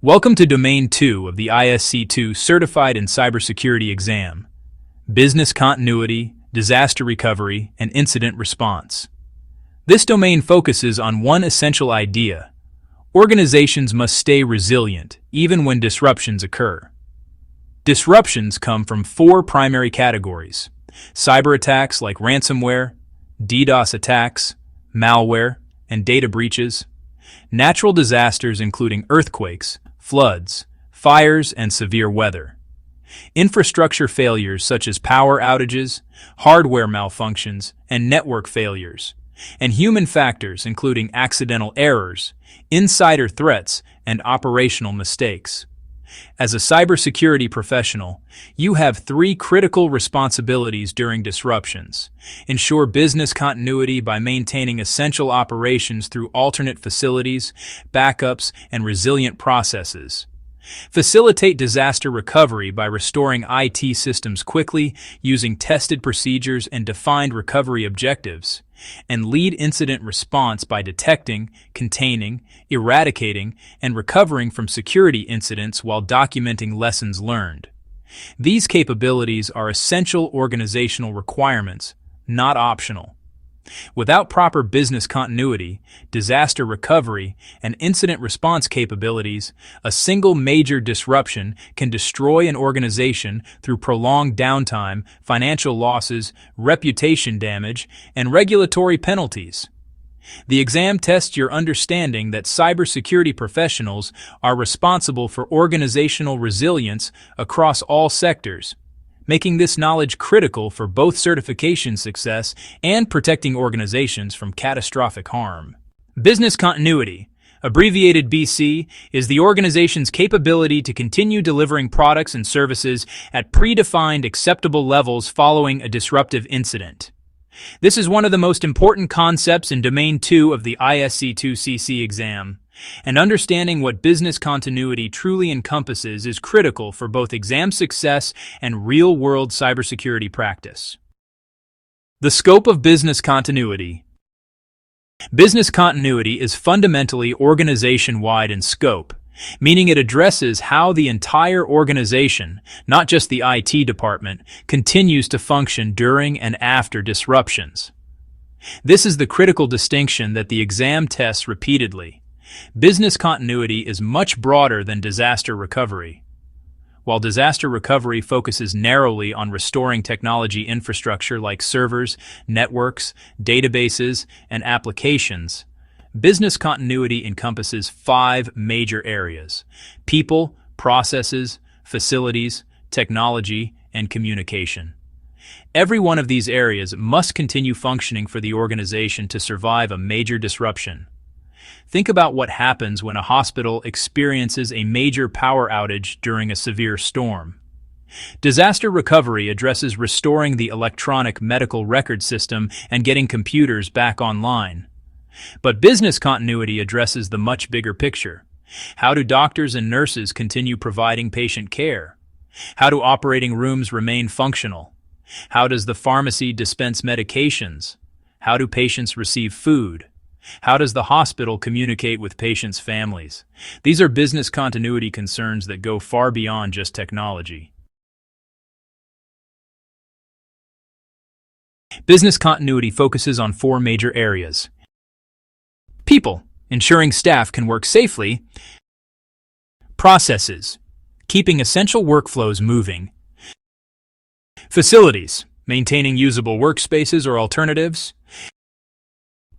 Welcome to Domain 2 of the ISC2 Certified in Cybersecurity exam, Business Continuity, Disaster Recovery, and Incident Response. This domain focuses on one essential idea: organizations must stay resilient even when disruptions occur. Disruptions come from four primary categories: cyber attacks like ransomware, DDoS attacks, malware, and data breaches; natural disasters including earthquakes, floods, fires, and severe weather; infrastructure failures such as power outages, hardware malfunctions, and network failures; and human factors including accidental errors, insider threats, and operational mistakes. As a cybersecurity professional, you have three critical responsibilities during disruptions. Ensure business continuity by maintaining essential operations through alternate facilities, backups, and resilient processes. Facilitate disaster recovery by restoring IT systems quickly using tested procedures and defined recovery objectives. And lead incident response by detecting, containing, eradicating, and recovering from security incidents while documenting lessons learned. These capabilities are essential organizational requirements, not optional. Without proper business continuity, disaster recovery, and incident response capabilities, a single major disruption can destroy an organization through prolonged downtime, financial losses, reputation damage, and regulatory penalties. The exam tests your understanding that cybersecurity professionals are responsible for organizational resilience across all sectors, making this knowledge critical for both certification success and protecting organizations from catastrophic harm. Business continuity, abbreviated BC, is the organization's capability to continue delivering products and services at predefined acceptable levels following a disruptive incident. This is one of the most important concepts in Domain 2 of the ISC2 CC exam, and understanding what business continuity truly encompasses is critical for both exam success and real-world cybersecurity practice. The scope of business continuity. Business continuity is fundamentally organization-wide in scope, meaning it addresses how the entire organization, not just the IT department, continues to function during and after disruptions. This is the critical distinction that the exam tests repeatedly. Business continuity is much broader than disaster recovery. While disaster recovery focuses narrowly on restoring technology infrastructure like servers, networks, databases, and applications, business continuity encompasses five major areas: people, processes, facilities, technology, and communication. Every one of these areas must continue functioning for the organization to survive a major disruption. Think about what happens when a hospital experiences a major power outage during a severe storm. Disaster recovery addresses restoring the electronic medical record system and getting computers back online. But business continuity addresses the much bigger picture. How do doctors and nurses continue providing patient care? How do operating rooms remain functional? How does the pharmacy dispense medications? How do patients receive food? How does the hospital communicate with patients' families? These are business continuity concerns that go far beyond just technology. Business continuity focuses on four major areas: people, ensuring staff can work safely; processes, keeping essential workflows moving; facilities, maintaining usable workspaces or alternatives;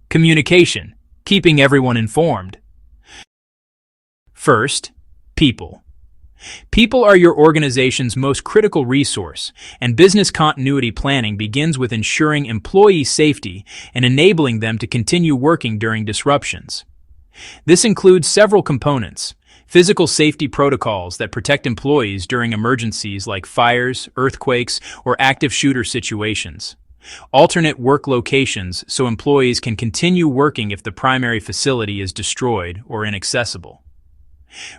communication, keeping everyone informed. First, people. People are your organization's most critical resource, and business continuity planning begins with ensuring employee safety and enabling them to continue working during disruptions. This includes several components: physical safety protocols that protect employees during emergencies like fires, earthquakes, or active shooter situations; alternate work locations so employees can continue working if the primary facility is destroyed or inaccessible;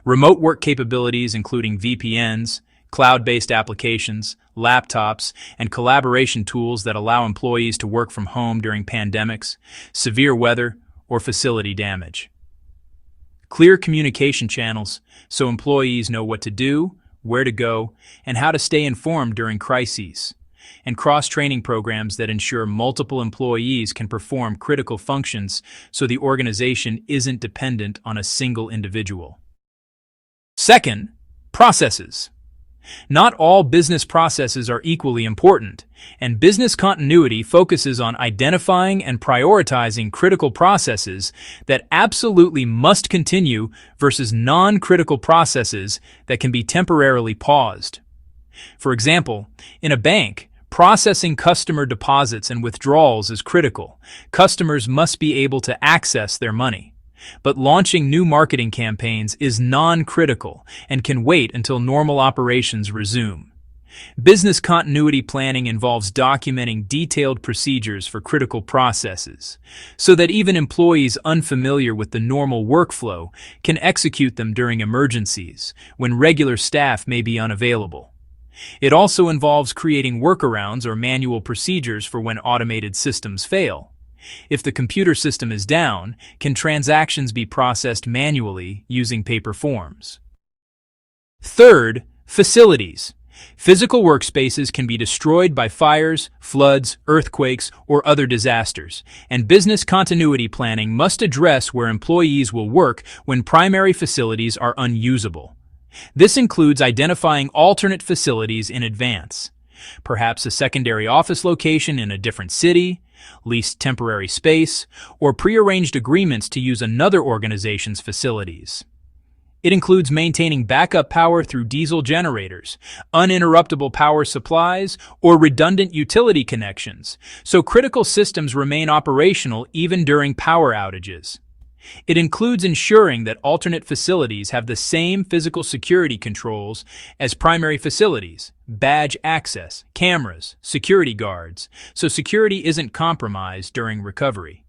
remote work capabilities including VPNs, cloud-based applications, laptops, and collaboration tools that allow employees to work from home during pandemics, severe weather, or facility damage; clear communication channels so employees know what to do, where to go, and how to stay informed during crises, and cross-training programs that ensure multiple employees can perform critical functions so the organization isn't dependent on a single individual. Second, processes. Not all business processes are equally important, and business continuity focuses on identifying and prioritizing critical processes that absolutely must continue versus non-critical processes that can be temporarily paused. For example, in a bank, processing customer deposits and withdrawals is critical. Customers must be able to access their money. But launching new marketing campaigns is non-critical and can wait until normal operations resume. Business continuity planning involves documenting detailed procedures for critical processes, so that even employees unfamiliar with the normal workflow can execute them during emergencies, when regular staff may be unavailable. It also involves creating workarounds or manual procedures for when automated systems fail. If the computer system is down, can transactions be processed manually using paper forms? Third, facilities. Physical workspaces can be destroyed by fires, floods, earthquakes, or other disasters, and business continuity planning must address where employees will work when primary facilities are unusable. This includes identifying alternate facilities in advance. Perhaps a secondary office location in a different city, leased temporary space, or prearranged agreements to use another organization's facilities. It includes maintaining backup power through diesel generators, uninterruptible power supplies, or redundant utility connections, so critical systems remain operational even during power outages. It includes ensuring that alternate facilities have the same physical security controls as primary facilities, badge access, cameras, security guards, so security isn't compromised during recovery.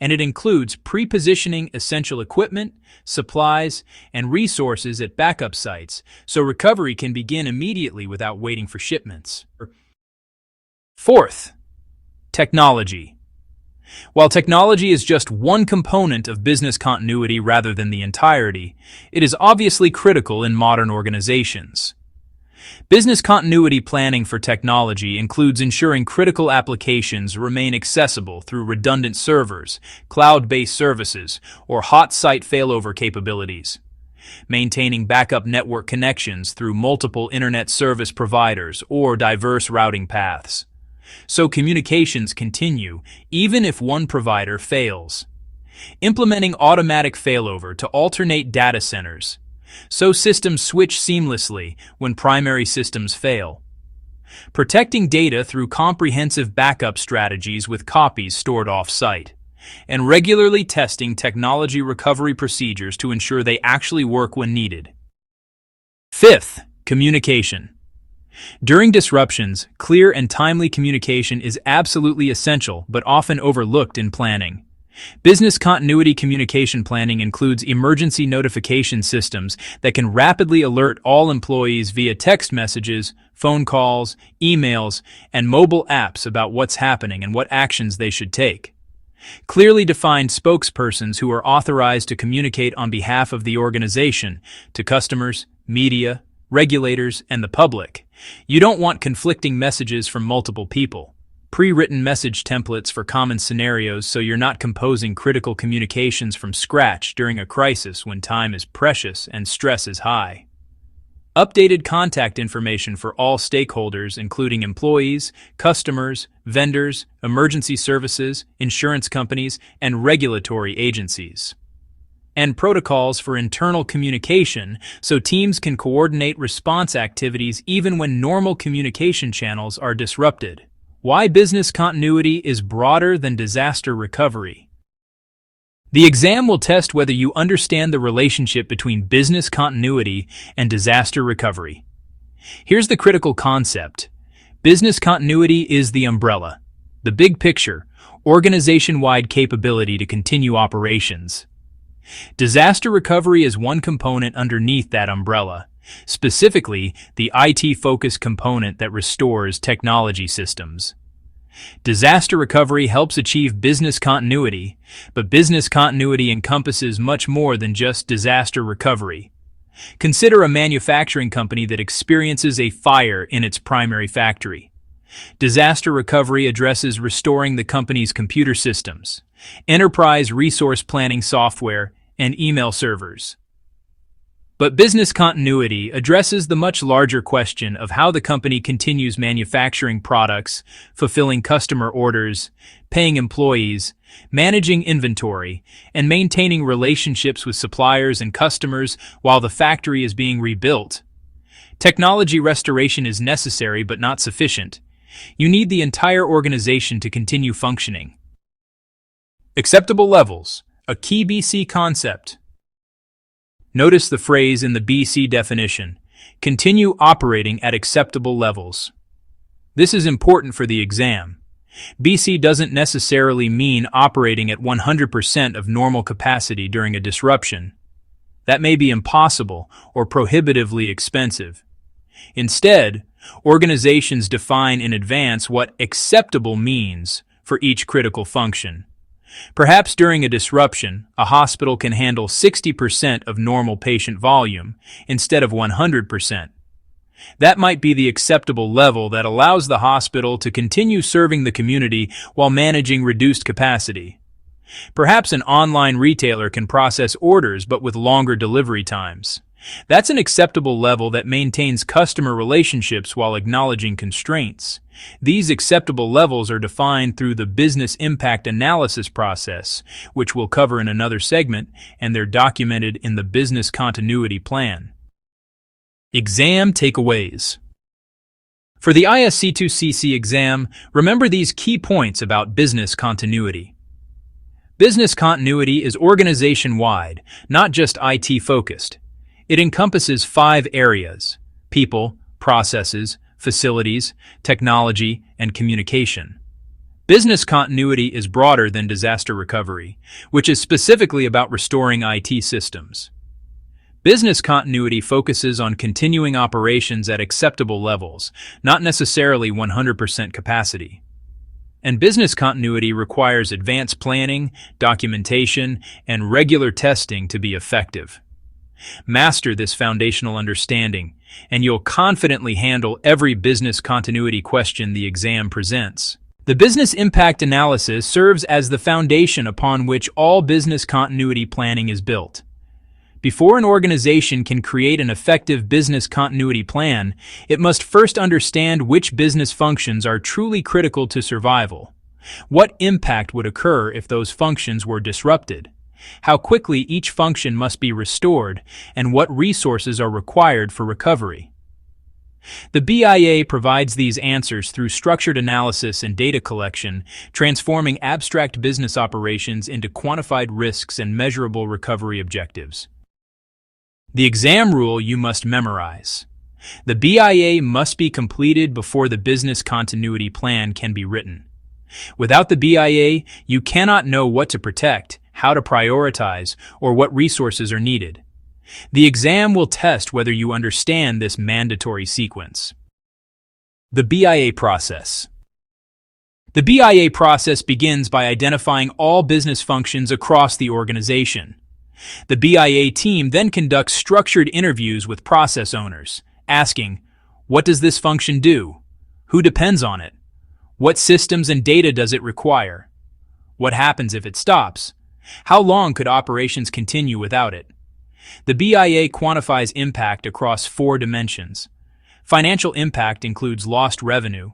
And it includes pre-positioning essential equipment, supplies, and resources at backup sites, so recovery can begin immediately without waiting for shipments. Fourth, technology. While technology is just one component of business continuity rather than the entirety, it is obviously critical in modern organizations. Business continuity planning for technology includes ensuring critical applications remain accessible through redundant servers, cloud-based services, or hot site failover capabilities. Maintaining backup network connections through multiple internet service providers or diverse routing paths, so communications continue even if one provider fails. Implementing automatic failover to alternate data centers, so systems switch seamlessly when primary systems fail. Protecting data through comprehensive backup strategies with copies stored off-site. And regularly testing technology recovery procedures to ensure they actually work when needed. Fifth, communication. During disruptions, clear and timely communication is absolutely essential but often overlooked in planning. Business continuity communication planning includes emergency notification systems that can rapidly alert all employees via text messages, phone calls, emails, and mobile apps about what's happening and what actions they should take. Clearly defined spokespersons who are authorized to communicate on behalf of the organization to customers, media, regulators, and the public. You don't want conflicting messages from multiple people. Pre-written message templates for common scenarios so you're not composing critical communications from scratch during a crisis when time is precious and stress is high. Updated contact information for all stakeholders, including employees, customers, vendors, emergency services, insurance companies, and regulatory agencies. And protocols for internal communication so teams can coordinate response activities even when normal communication channels are disrupted. Why business continuity is broader than disaster recovery. The exam will test whether you understand the relationship between business continuity and disaster recovery. Here's the critical concept. Business continuity is the umbrella, the big picture, organization-wide capability to continue operations. Disaster recovery is one component underneath that umbrella, specifically the IT-focused component that restores technology systems. Disaster recovery helps achieve business continuity, but business continuity encompasses much more than just disaster recovery. Consider a manufacturing company that experiences a fire in its primary factory. Disaster recovery addresses restoring the company's computer systems, enterprise resource planning software, and email servers. But business continuity addresses the much larger question of how the company continues manufacturing products, fulfilling customer orders, paying employees, managing inventory, and maintaining relationships with suppliers and customers while the factory is being rebuilt. Technology restoration is necessary but not sufficient. You need the entire organization to continue functioning. Acceptable levels, a key BC concept. Notice the phrase in the BC definition, continue operating at acceptable levels. This is important for the exam. BC doesn't necessarily mean operating at 100% of normal capacity during a disruption. That may be impossible or prohibitively expensive. Instead, organizations define in advance what acceptable means for each critical function. Perhaps during a disruption, a hospital can handle 60% of normal patient volume instead of 100%. That might be the acceptable level that allows the hospital to continue serving the community while managing reduced capacity. Perhaps an online retailer can process orders but with longer delivery times. That's an acceptable level that maintains customer relationships while acknowledging constraints. These acceptable levels are defined through the business impact analysis process, which we'll cover in another segment, and they're documented in the business continuity plan. Exam takeaways. For the ISC2 CC exam, remember these key points about business continuity. Business continuity is organization-wide, not just IT-focused. It encompasses 5 areas: people, processes, facilities, technology, and communication. Business continuity is broader than disaster recovery, which is specifically about restoring IT systems. Business continuity focuses on continuing operations at acceptable levels, not necessarily 100% capacity. And business continuity requires advanced planning, documentation, and regular testing to be effective. Master this foundational understanding, and you'll confidently handle every business continuity question the exam presents. The business impact analysis serves as the foundation upon which all business continuity planning is built. Before an organization can create an effective business continuity plan, it must first understand which business functions are truly critical to survival. What impact would occur if those functions were disrupted? How quickly each function must be restored, and what resources are required for recovery. The BIA provides these answers through structured analysis and data collection, transforming abstract business operations into quantified risks and measurable recovery objectives. The exam rule you must memorize. The BIA must be completed before the business continuity plan can be written. Without the BIA, you cannot know what to protect, how to prioritize, or what resources are needed. The exam will test whether you understand this mandatory sequence. The BIA process. The BIA process begins by identifying all business functions across the organization. The BIA team then conducts structured interviews with process owners, asking, what does this function do? Who depends on it? What systems and data does it require? What happens if it stops? How long could operations continue without it? The BIA quantifies impact across 4 dimensions. Financial impact includes lost revenue,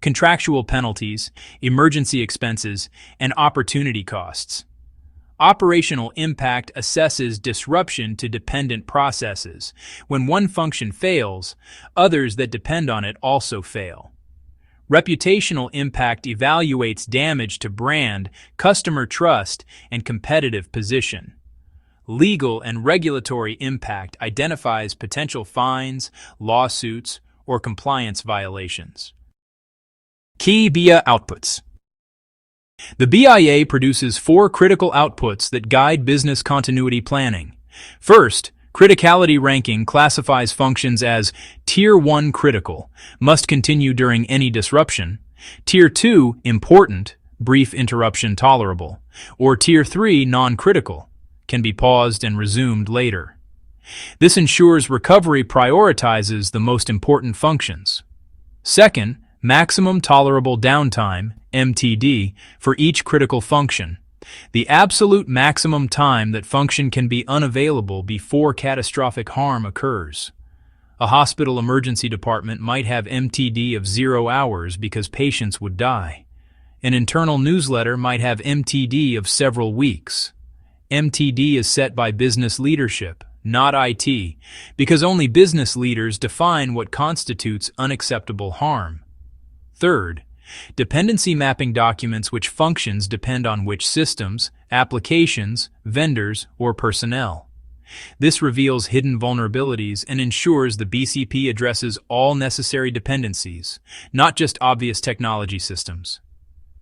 contractual penalties, emergency expenses, and opportunity costs. Operational impact assesses disruption to dependent processes. When one function fails, others that depend on it also fail. Reputational impact evaluates damage to brand, customer trust, and competitive position. Legal and regulatory impact identifies potential fines, lawsuits, or compliance violations. Key BIA outputs. The BIA produces 4 critical outputs that guide business continuity planning. First, criticality ranking classifies functions as Tier 1 critical, must continue during any disruption, Tier 2, important, brief interruption tolerable, or Tier 3, non-critical, can be paused and resumed later. This ensures recovery prioritizes the most important functions. Second, maximum tolerable downtime, MTD, for each critical function. The absolute maximum time that function can be unavailable before catastrophic harm occurs. A hospital emergency department might have MTD of 0 hours because patients would die. An internal newsletter might have MTD of several weeks. MTD is set by business leadership, not IT, because only business leaders define what constitutes unacceptable harm. Third, dependency mapping documents which functions depend on which systems, applications, vendors, or personnel. This reveals hidden vulnerabilities and ensures the BCP addresses all necessary dependencies, not just obvious technology systems.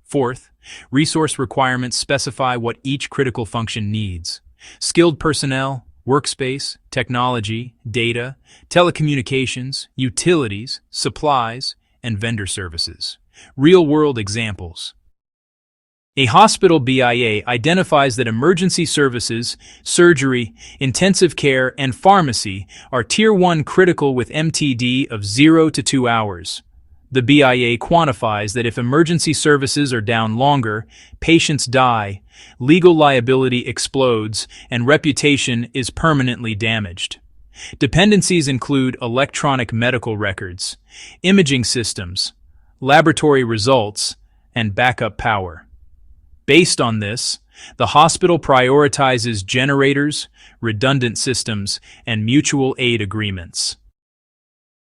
Fourth, resource requirements specify what each critical function needs. Skilled personnel, workspace, technology, data, telecommunications, utilities, supplies, and vendor services. Real-world examples. A hospital BIA identifies that emergency services, surgery, intensive care, and pharmacy are Tier 1 critical with MTD of 0 to 2 hours. The BIA quantifies that if emergency services are down longer, patients die, legal liability explodes, and reputation is permanently damaged. Dependencies include electronic medical records, imaging systems, laboratory results, and backup power. Based on this, the hospital prioritizes generators, redundant systems, and mutual aid agreements.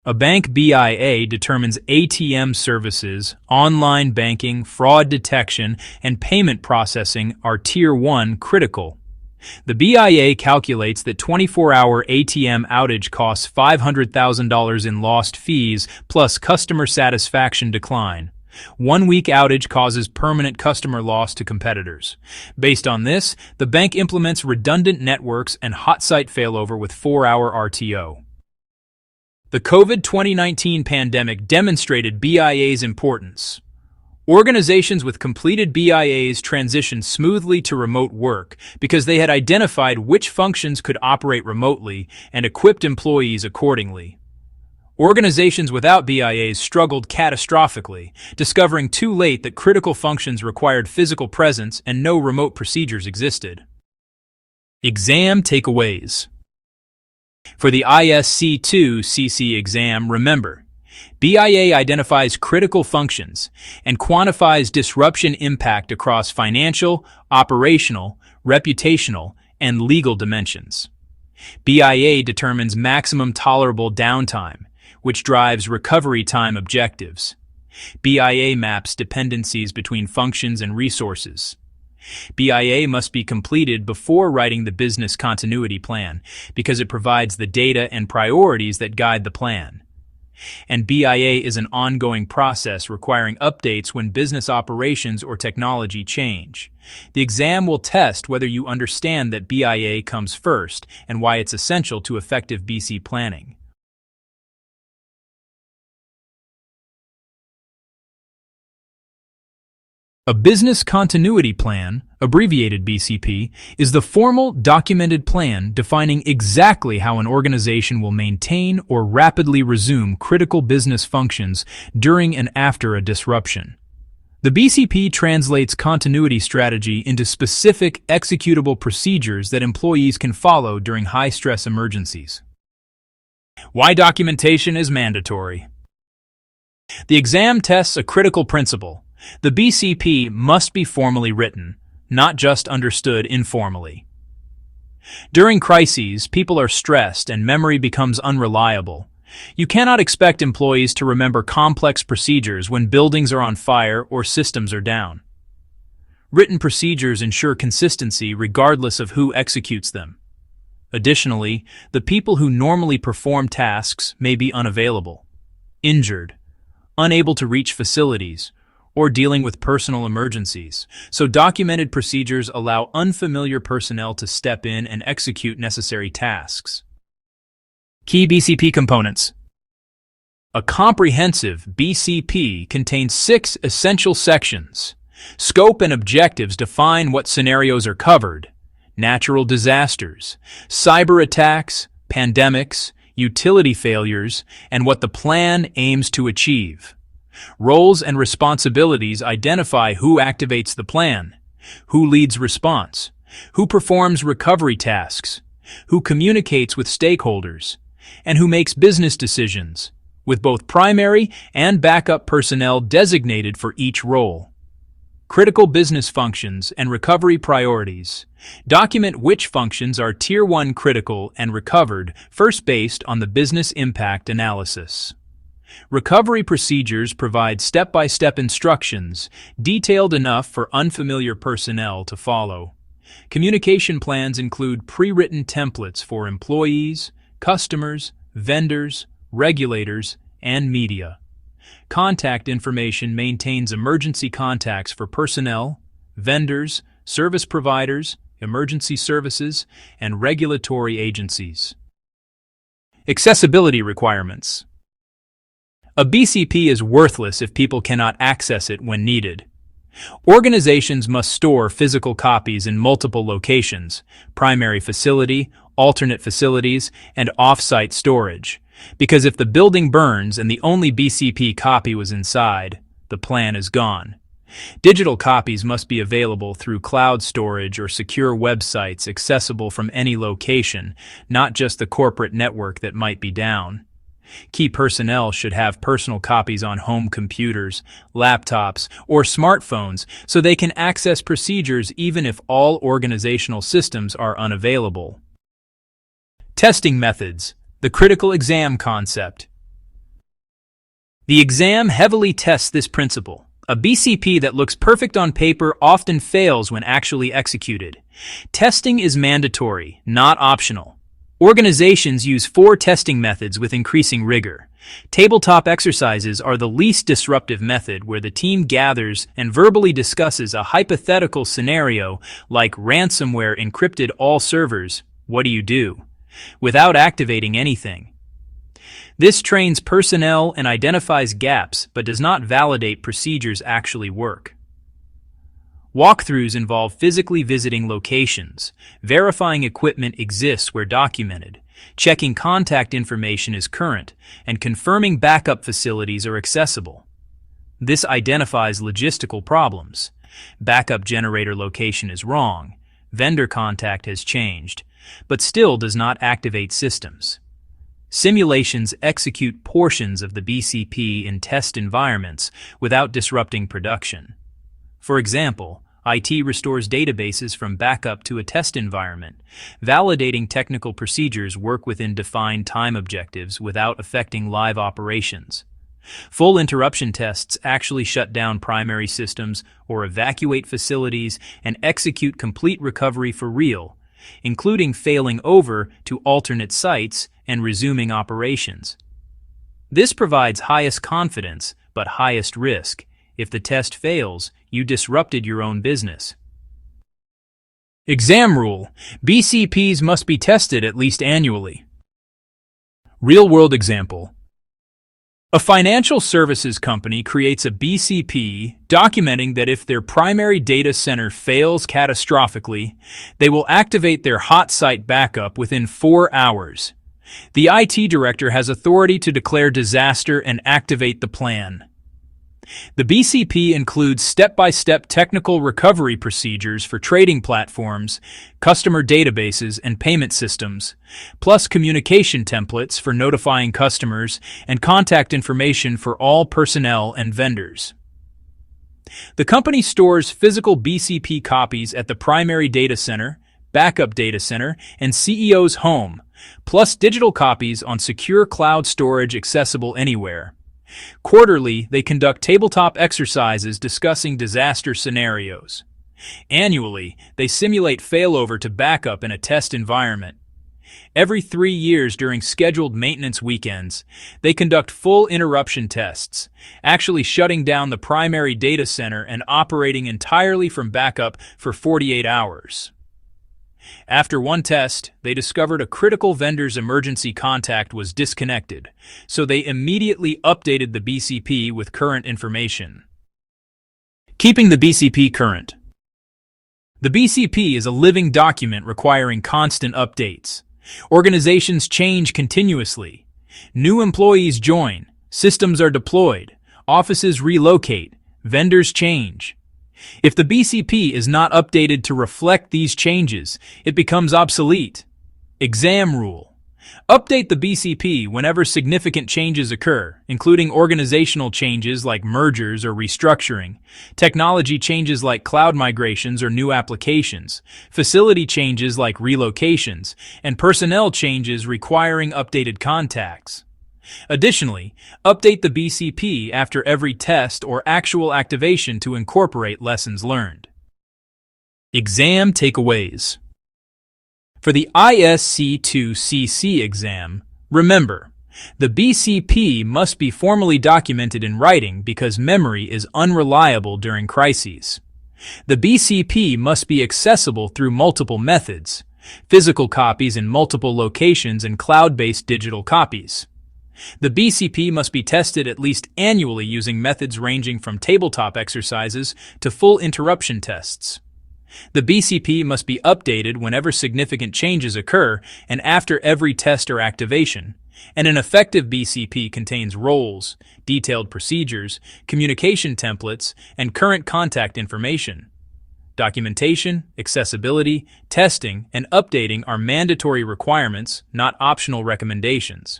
A bank BIA determines ATM services, online banking, fraud detection, and payment processing are Tier 1 critical. The BIA calculates that 24-hour ATM outage costs $500,000 in lost fees plus customer satisfaction decline. 1-week outage causes permanent customer loss to competitors. Based on this, the bank implements redundant networks and hot site failover with 4-hour RTO. The COVID-2019 pandemic demonstrated BIA's importance. Organizations with completed BIAs transitioned smoothly to remote work because they had identified which functions could operate remotely and equipped employees accordingly. Organizations without BIAs struggled catastrophically, discovering too late that critical functions required physical presence and no remote procedures existed. Exam takeaways. For the ISC2 CC exam, remember, BIA identifies critical functions and quantifies disruption impact across financial, operational, reputational, and legal dimensions. BIA determines maximum tolerable downtime, which drives recovery time objectives. BIA maps dependencies between functions and resources. BIA must be completed before writing the business continuity plan because it provides the data and priorities that guide the plan. And BIA is an ongoing process requiring updates when business operations or technology change. The exam will test whether you understand that BIA comes first and why it's essential to effective BC planning. A business continuity plan, abbreviated BCP, is the formal, documented plan defining exactly how an organization will maintain or rapidly resume critical business functions during and after a disruption. The BCP translates continuity strategy into specific, executable procedures that employees can follow during high-stress emergencies. Why documentation is mandatory. The exam tests a critical principle. The BCP must be formally written, not just understood informally. During crises, people are stressed and memory becomes unreliable. You cannot expect employees to remember complex procedures when buildings are on fire or systems are down. Written procedures ensure consistency regardless of who executes them. Additionally, the people who normally perform tasks may be unavailable, injured, unable to reach facilities, or dealing with personal emergencies, so documented procedures allow unfamiliar personnel to step in and execute necessary tasks. Key BCP components. A comprehensive BCP contains 6 essential sections. Scope and objectives define what scenarios are covered: natural disasters, cyber attacks, pandemics, utility failures, and what the plan aims to achieve. Roles and responsibilities identify who activates the plan, who leads response, who performs recovery tasks, who communicates with stakeholders, and who makes business decisions, with both primary and backup personnel designated for each role. Critical business functions and recovery priorities. Document which functions are Tier 1 critical and recovered first based on the business impact analysis. Recovery procedures provide step-by-step instructions, detailed enough for unfamiliar personnel to follow. Communication plans include pre-written templates for employees, customers, vendors, regulators, and media. Contact information maintains emergency contacts for personnel, vendors, service providers, emergency services, and regulatory agencies. Accessibility requirements. A BCP is worthless if people cannot access it when needed. Organizations must store physical copies in multiple locations: primary facility, alternate facilities, and off-site storage. Because if the building burns and the only BCP copy was inside, the plan is gone. Digital copies must be available through cloud storage or secure websites accessible from any location, not just the corporate network that might be down. Key personnel should have personal copies on home computers, laptops, or smartphones so they can access procedures even if all organizational systems are unavailable. Testing methods. The critical exam concept. The exam heavily tests this principle. A BCP that looks perfect on paper often fails when actually executed. Testing is mandatory, not optional. Organizations use 4 testing methods with increasing rigor. Tabletop exercises are the least disruptive method, where the team gathers and verbally discusses a hypothetical scenario like ransomware encrypted all servers. What do you do? Without activating anything. This trains personnel and identifies gaps, but does not validate procedures actually work. Walkthroughs involve physically visiting locations, verifying equipment exists where documented, checking contact information is current, and confirming backup facilities are accessible. This identifies logistical problems. Backup generator location is wrong, vendor contact has changed, but still does not activate systems. Simulations execute portions of the BCP in test environments without disrupting production. For example, IT restores databases from backup to a test environment, validating technical procedures work within defined time objectives without affecting live operations. Full interruption tests actually shut down primary systems or evacuate facilities and execute complete recovery for real, including failing over to alternate sites and resuming operations. This provides highest confidence but highest risk. If the test fails, you disrupted your own business. Exam rule: BCPs must be tested at least annually. Real-world example. A financial services company creates a BCP documenting that if their primary data center fails catastrophically, they will activate their hot site backup within 4 hours. The IT director has authority to declare disaster and activate the plan. The BCP includes step-by-step technical recovery procedures for trading platforms, customer databases, and payment systems, plus communication templates for notifying customers and contact information for all personnel and vendors. The company stores physical BCP copies at the primary data center, backup data center, and CEO's home, plus digital copies on secure cloud storage accessible anywhere. Quarterly, they conduct tabletop exercises discussing disaster scenarios. Annually, they simulate failover to backup in a test environment. Every 3 years during scheduled maintenance weekends, they conduct full interruption tests, actually shutting down the primary data center and operating entirely from backup for 48 hours. After one test, they discovered a critical vendor's emergency contact was disconnected, so they immediately updated the BCP with current information. Keeping the BCP current. The BCP is a living document requiring constant updates. Organizations change continuously. New employees join, systems are deployed, offices relocate, vendors change. If the BCP is not updated to reflect these changes, it becomes obsolete. Exam rule. Update the BCP whenever significant changes occur, including organizational changes like mergers or restructuring, technology changes like cloud migrations or new applications, facility changes like relocations, and personnel changes requiring updated contacts. Additionally, update the BCP after every test or actual activation to incorporate lessons learned. Exam takeaways. For the ISC2 CC exam, remember, the BCP must be formally documented in writing because memory is unreliable during crises. The BCP must be accessible through multiple methods, physical copies in multiple locations and cloud-based digital copies. The BCP must be tested at least annually using methods ranging from tabletop exercises to full interruption tests. The BCP must be updated whenever significant changes occur and after every test or activation, and an effective BCP contains roles, detailed procedures, communication templates, and current contact information. Documentation, accessibility, testing, and updating are mandatory requirements, not optional recommendations.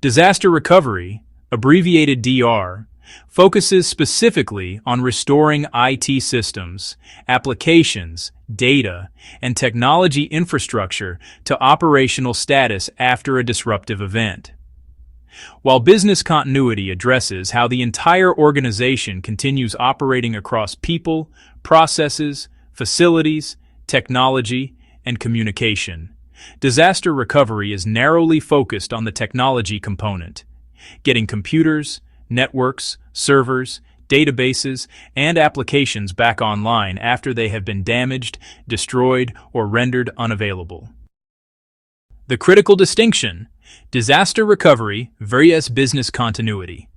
Disaster recovery, abbreviated DR, focuses specifically on restoring IT systems, applications, data, and technology infrastructure to operational status after a disruptive event. While business continuity addresses how the entire organization continues operating across people, processes, facilities, technology, and communication, disaster recovery is narrowly focused on the technology component, getting computers, networks, servers, databases, and applications back online after they have been damaged, destroyed, or rendered unavailable. The critical distinction: disaster recovery versus business continuity.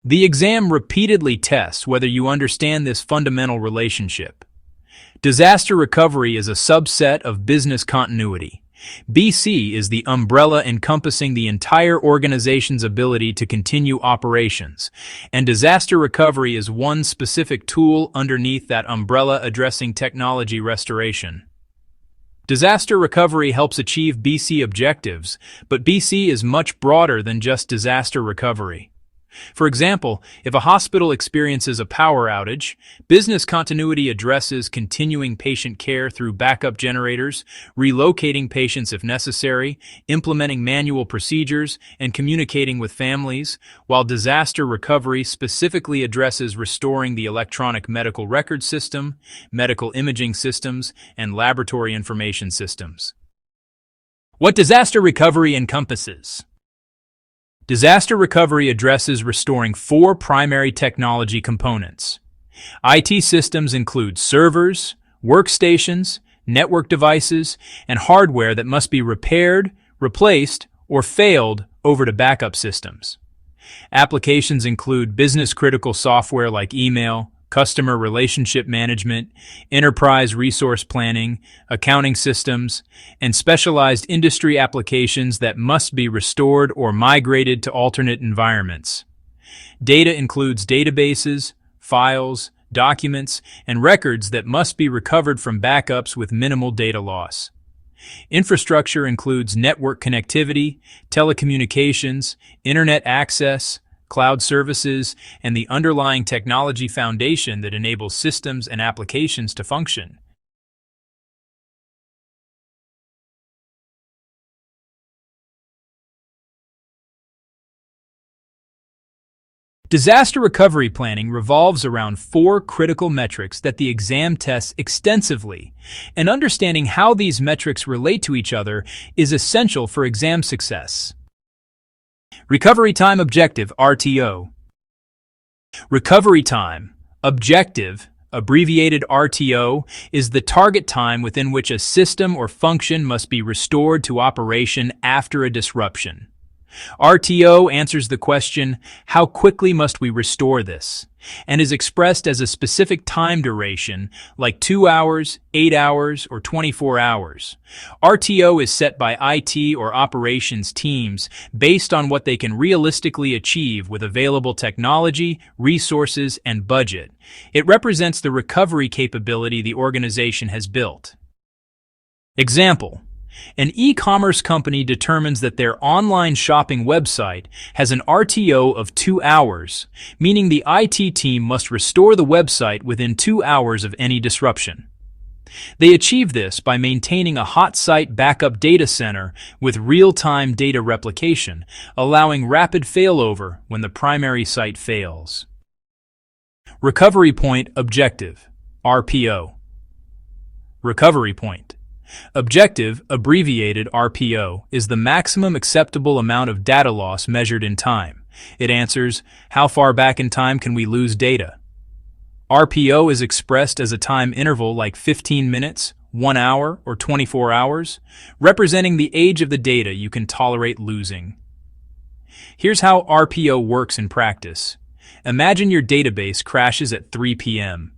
The exam repeatedly tests whether you understand this fundamental relationship. Disaster recovery is a subset of business continuity. BC is the umbrella encompassing the entire organization's ability to continue operations, and disaster recovery is one specific tool underneath that umbrella addressing technology restoration. Disaster recovery helps achieve BC objectives, but BC is much broader than just disaster recovery. For example, if a hospital experiences a power outage, business continuity addresses continuing patient care through backup generators, relocating patients if necessary, implementing manual procedures, and communicating with families, while disaster recovery specifically addresses restoring the electronic medical record system, medical imaging systems, and laboratory information systems. What disaster recovery encompasses. Disaster recovery addresses restoring four primary technology components. IT systems include servers, workstations, network devices, and hardware that must be repaired, replaced, or failed over to backup systems. Applications include business-critical software like email, customer relationship management, enterprise resource planning, accounting systems, and specialized industry applications that must be restored or migrated to alternate environments. Data includes databases, files, documents, and records that must be recovered from backups with minimal data loss. Infrastructure includes network connectivity, telecommunications, internet access, cloud services, and the underlying technology foundation that enables systems and applications to function. Disaster recovery planning revolves around four critical metrics that the exam tests extensively, and understanding how these metrics relate to each other is essential for exam success. Recovery Time Objective, RTO. Recovery Time Objective, abbreviated RTO, is the target time within which a system or function must be restored to operation after a disruption. RTO answers the question, how quickly must we restore this, and is expressed as a specific time duration, like 2 hours, 8 hours, or 24 hours. RTO is set by IT or operations teams based on what they can realistically achieve with available technology, resources, and budget. It represents the recovery capability the organization has built. Example: an e-commerce company determines that their online shopping website has an RTO of 2 hours, meaning the IT team must restore the website within 2 hours of any disruption. They achieve this by maintaining a hot site backup data center with real-time data replication, allowing rapid failover when the primary site fails. Recovery Point Objective, RPO. Recovery Point Objective, abbreviated RPO, is the maximum acceptable amount of data loss measured in time. It answers, how far back in time can we lose data? RPO is expressed as a time interval like 15 minutes, 1 hour, or 24 hours, representing the age of the data you can tolerate losing. Here's how RPO works in practice. Imagine your database crashes at 3 p.m.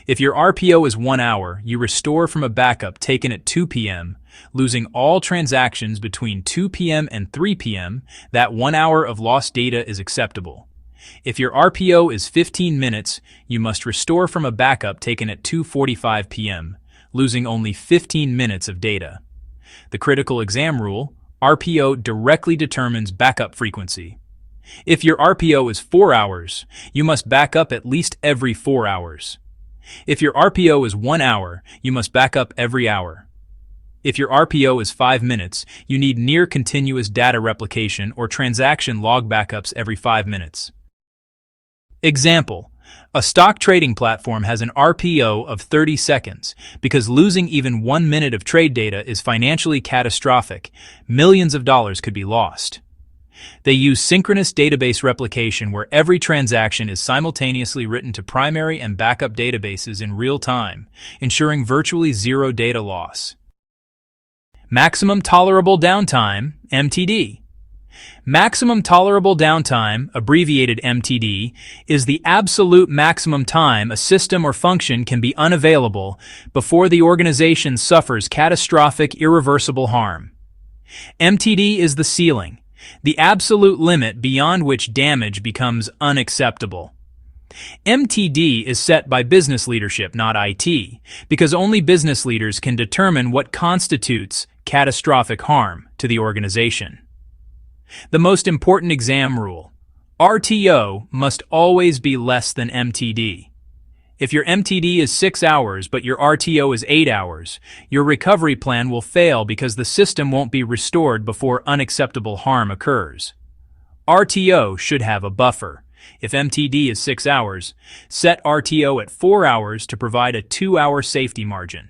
If your RPO is 1 hour, you restore from a backup taken at 2 p.m., losing all transactions between 2 p.m. and 3 p.m. That 1 hour of lost data is acceptable. If your RPO is 15 minutes, you must restore from a backup taken at 2:45 p.m., losing only 15 minutes of data. The critical exam rule, RPO directly determines backup frequency. If your RPO is 4 hours, you must back up at least every 4 hours. If your RPO is 1 hour, you must back up every hour. If your RPO is 5 minutes, you need near-continuous data replication or transaction log backups every 5 minutes. Example: a stock trading platform has an RPO of 30 seconds. Because losing even 1 minute of trade data is financially catastrophic, millions of dollars could be lost. They use synchronous database replication where every transaction is simultaneously written to primary and backup databases in real time, ensuring virtually zero data loss. Maximum Tolerable Downtime, MTD. Maximum Tolerable Downtime, abbreviated MTD, is the absolute maximum time a system or function can be unavailable before the organization suffers catastrophic, irreversible harm. MTD is the ceiling, the absolute limit beyond which damage becomes unacceptable. MTD is set by business leadership, not IT, because only business leaders can determine what constitutes catastrophic harm to the organization. The most important exam rule: RTO must always be less than MTD. If your MTD is 6 hours but your RTO is 8 hours, your recovery plan will fail because the system won't be restored before unacceptable harm occurs. RTO should have a buffer. If MTD is 6 hours, set RTO at 4 hours to provide a 2-hour safety margin.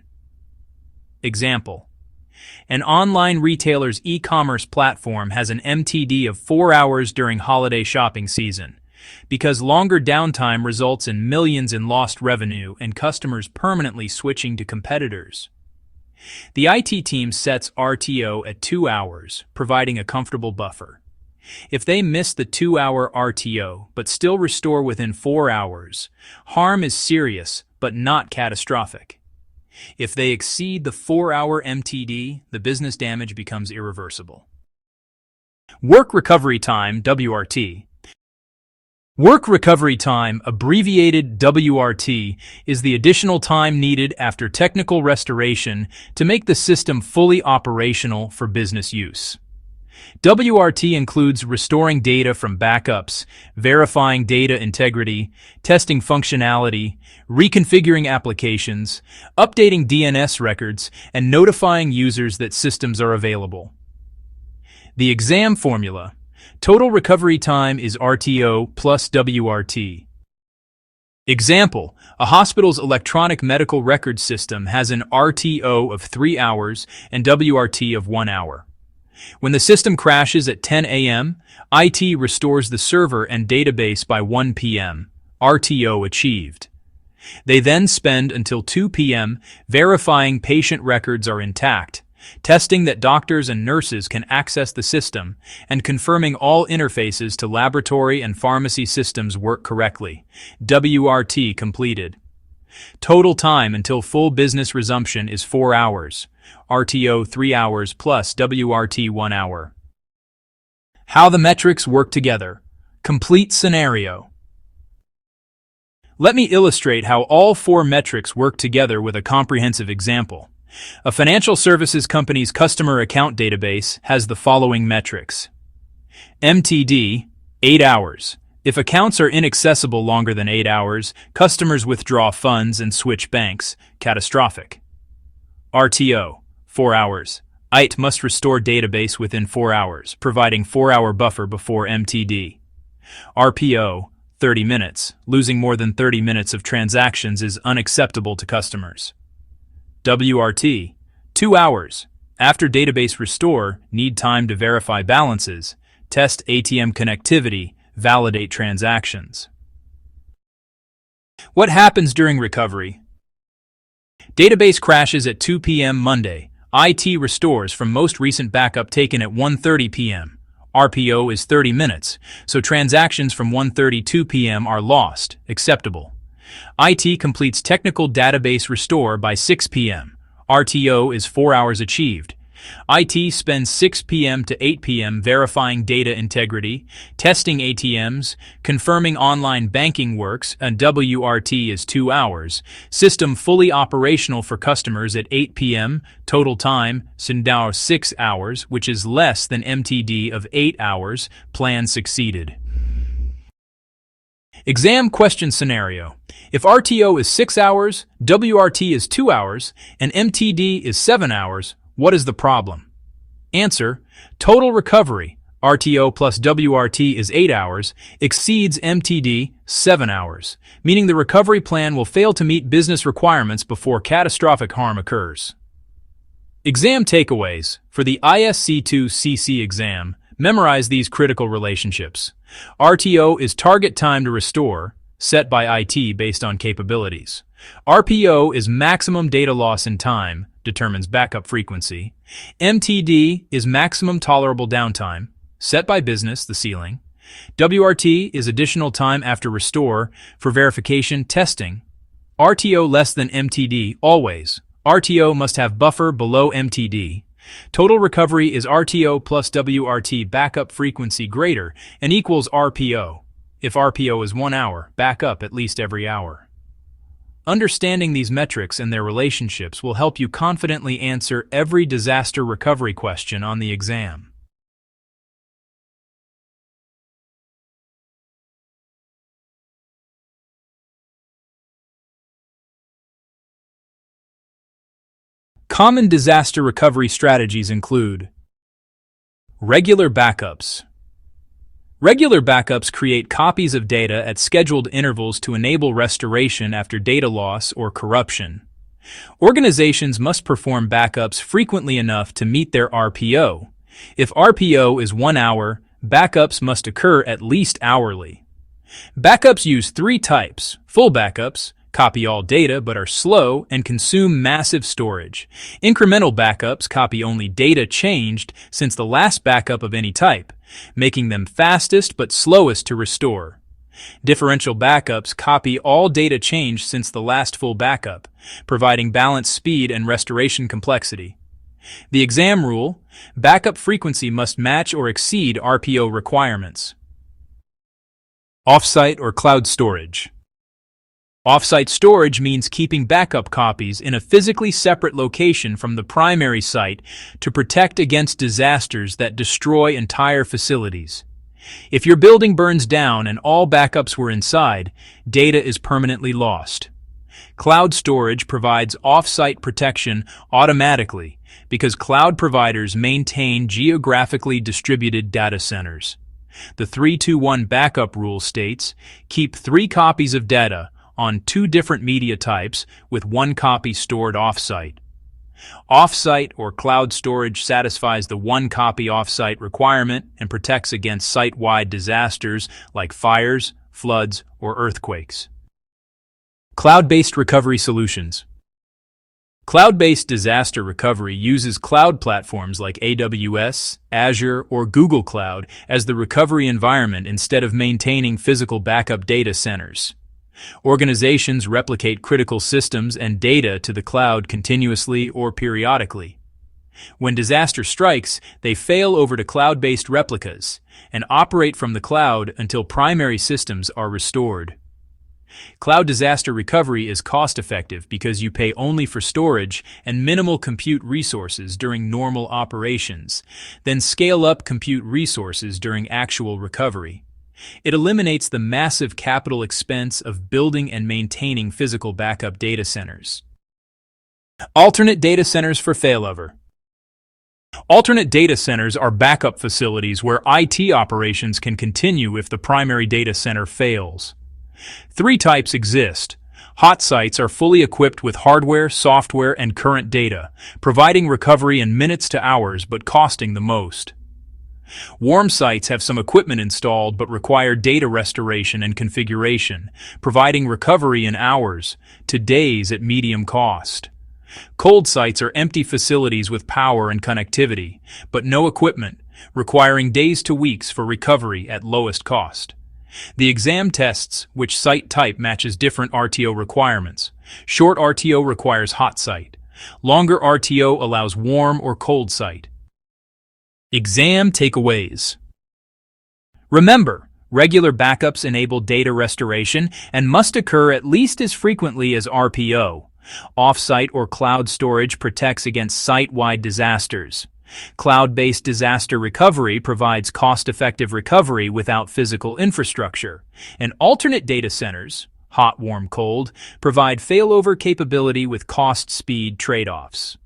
Example: an online retailer's e-commerce platform has an MTD of 4 hours during holiday shopping season. Because longer downtime results in millions in lost revenue and customers permanently switching to competitors. The IT team sets RTO at 2 hours, providing a comfortable buffer. If they miss the 2-hour RTO but still restore within 4 hours, harm is serious but not catastrophic. If they exceed the 4-hour MTD, the business damage becomes irreversible. Work Recovery Time, WRT. Work recovery time, abbreviated WRT, is the additional time needed after technical restoration to make the system fully operational for business use. WRT includes restoring data from backups, verifying data integrity, testing functionality, reconfiguring applications, updating DNS records, and notifying users that systems are available. The exam formula: total recovery time is RTO plus WRT. Example: a hospital's electronic medical record system has an RTO of 3 hours and WRT of 1 hour. When the system crashes at 10 a.m., IT restores the server and database by 1 p.m. RTO achieved. They then spend until 2 p.m. verifying patient records are intact, testing that doctors and nurses can access the system, and confirming all interfaces to laboratory and pharmacy systems work correctly. WRT completed. Total time until full business resumption is 4 hours. RTO 3 hours plus WRT 1 hour. How the metrics work together. Complete scenario. Let me illustrate how all 4 metrics work together with a comprehensive example. A financial services company's customer account database has the following metrics. MTD, 8 hours. If accounts are inaccessible longer than 8 hours, customers withdraw funds and switch banks. Catastrophic. RTO, 4 hours. IT must restore database within 4 hours, providing 4-hour buffer before MTD. RPO, 30 minutes. Losing more than 30 minutes of transactions is unacceptable to customers. WRT, 2 hours. After database restore, need time to verify balances, test ATM connectivity, validate transactions. What happens during recovery? Database crashes at 2 p.m. Monday. IT restores from most recent backup taken at 1:30 p.m. RPO is 30 minutes, so transactions from 1:32 p.m. are lost. Acceptable. IT completes technical database restore by 6 p.m. RTO is 4 hours achieved. IT spends 6 p.m. to 8 p.m. verifying data integrity, testing ATMs, confirming online banking works, and WRT is 2 hours. System fully operational for customers at 8 p.m. Total time, Sindao 6 hours, which is less than MTD of 8 hours. Plan succeeded. Exam question scenario. If RTO is 6 hours, WRT is 2 hours, and MTD is 7 hours, what is the problem? Answer. Total recovery, RTO plus WRT is 8 hours, exceeds MTD 7 hours, meaning the recovery plan will fail to meet business requirements before catastrophic harm occurs. Exam takeaways. For the ISC2 CC exam, memorize these critical relationships. RTO is target time to restore, set by IT based on capabilities. RPO is maximum data loss in time, determines backup frequency. MTD is maximum tolerable downtime, set by business, the ceiling. WRT is additional time after restore for verification testing. RTO less than MTD, always. RTO must have buffer below MTD. Total recovery is RTO plus WRT backup frequency greater and equals RPO. If RPO is 1 hour, backup at least every hour. Understanding these metrics and their relationships will help you confidently answer every disaster recovery question on the exam. Common disaster recovery strategies include regular backups. Regular backups create copies of data at scheduled intervals to enable restoration after data loss or corruption. Organizations must perform backups frequently enough to meet their RPO. If RPO is 1 hour, backups must occur at least hourly. Backups use 3 types: full backups, copy all data but are slow and consume massive storage. Incremental backups copy only data changed since the last backup of any type, making them fastest but slowest to restore. Differential backups copy all data changed since the last full backup, providing balanced speed and restoration complexity. The exam rule: backup frequency must match or exceed RPO requirements. Offsite or cloud storage. Offsite storage means keeping backup copies in a physically separate location from the primary site to protect against disasters that destroy entire facilities. If your building burns down and all backups were inside, data is permanently lost. Cloud storage provides off-site protection automatically because cloud providers maintain geographically distributed data centers. The 3-2-1 backup rule states, keep 3 copies of data on 2 different media types with 1 copy stored off-site. Off-site or cloud storage satisfies the one-copy off-site requirement and protects against site-wide disasters like fires, floods, or earthquakes. Cloud-based recovery solutions. Cloud-based disaster recovery uses cloud platforms like AWS, Azure, or Google Cloud as the recovery environment instead of maintaining physical backup data centers. Organizations replicate critical systems and data to the cloud continuously or periodically. When disaster strikes, they fail over to cloud-based replicas and operate from the cloud until primary systems are restored. Cloud disaster recovery is cost-effective because you pay only for storage and minimal compute resources during normal operations, then scale up compute resources during actual recovery. It eliminates the massive capital expense of building and maintaining physical backup data centers. Alternate data centers for failover. Alternate data centers are backup facilities where IT operations can continue if the primary data center fails. 3 types exist. Hot sites are fully equipped with hardware, software, and current data, providing recovery in minutes to hours but costing the most. Warm sites have some equipment installed but require data restoration and configuration, providing recovery in hours to days at medium cost. Cold sites are empty facilities with power and connectivity, but no equipment, requiring days to weeks for recovery at lowest cost. The exam tests which site type matches different RTO requirements. Short RTO requires hot site. Longer RTO allows warm or cold site. Exam takeaways. Remember, regular backups enable data restoration and must occur at least as frequently as RPO. Off-site or cloud storage protects against site-wide disasters. Cloud-based disaster recovery provides cost-effective recovery without physical infrastructure, and alternate data centers, hot, warm, cold, provide failover capability with cost-speed trade-offs.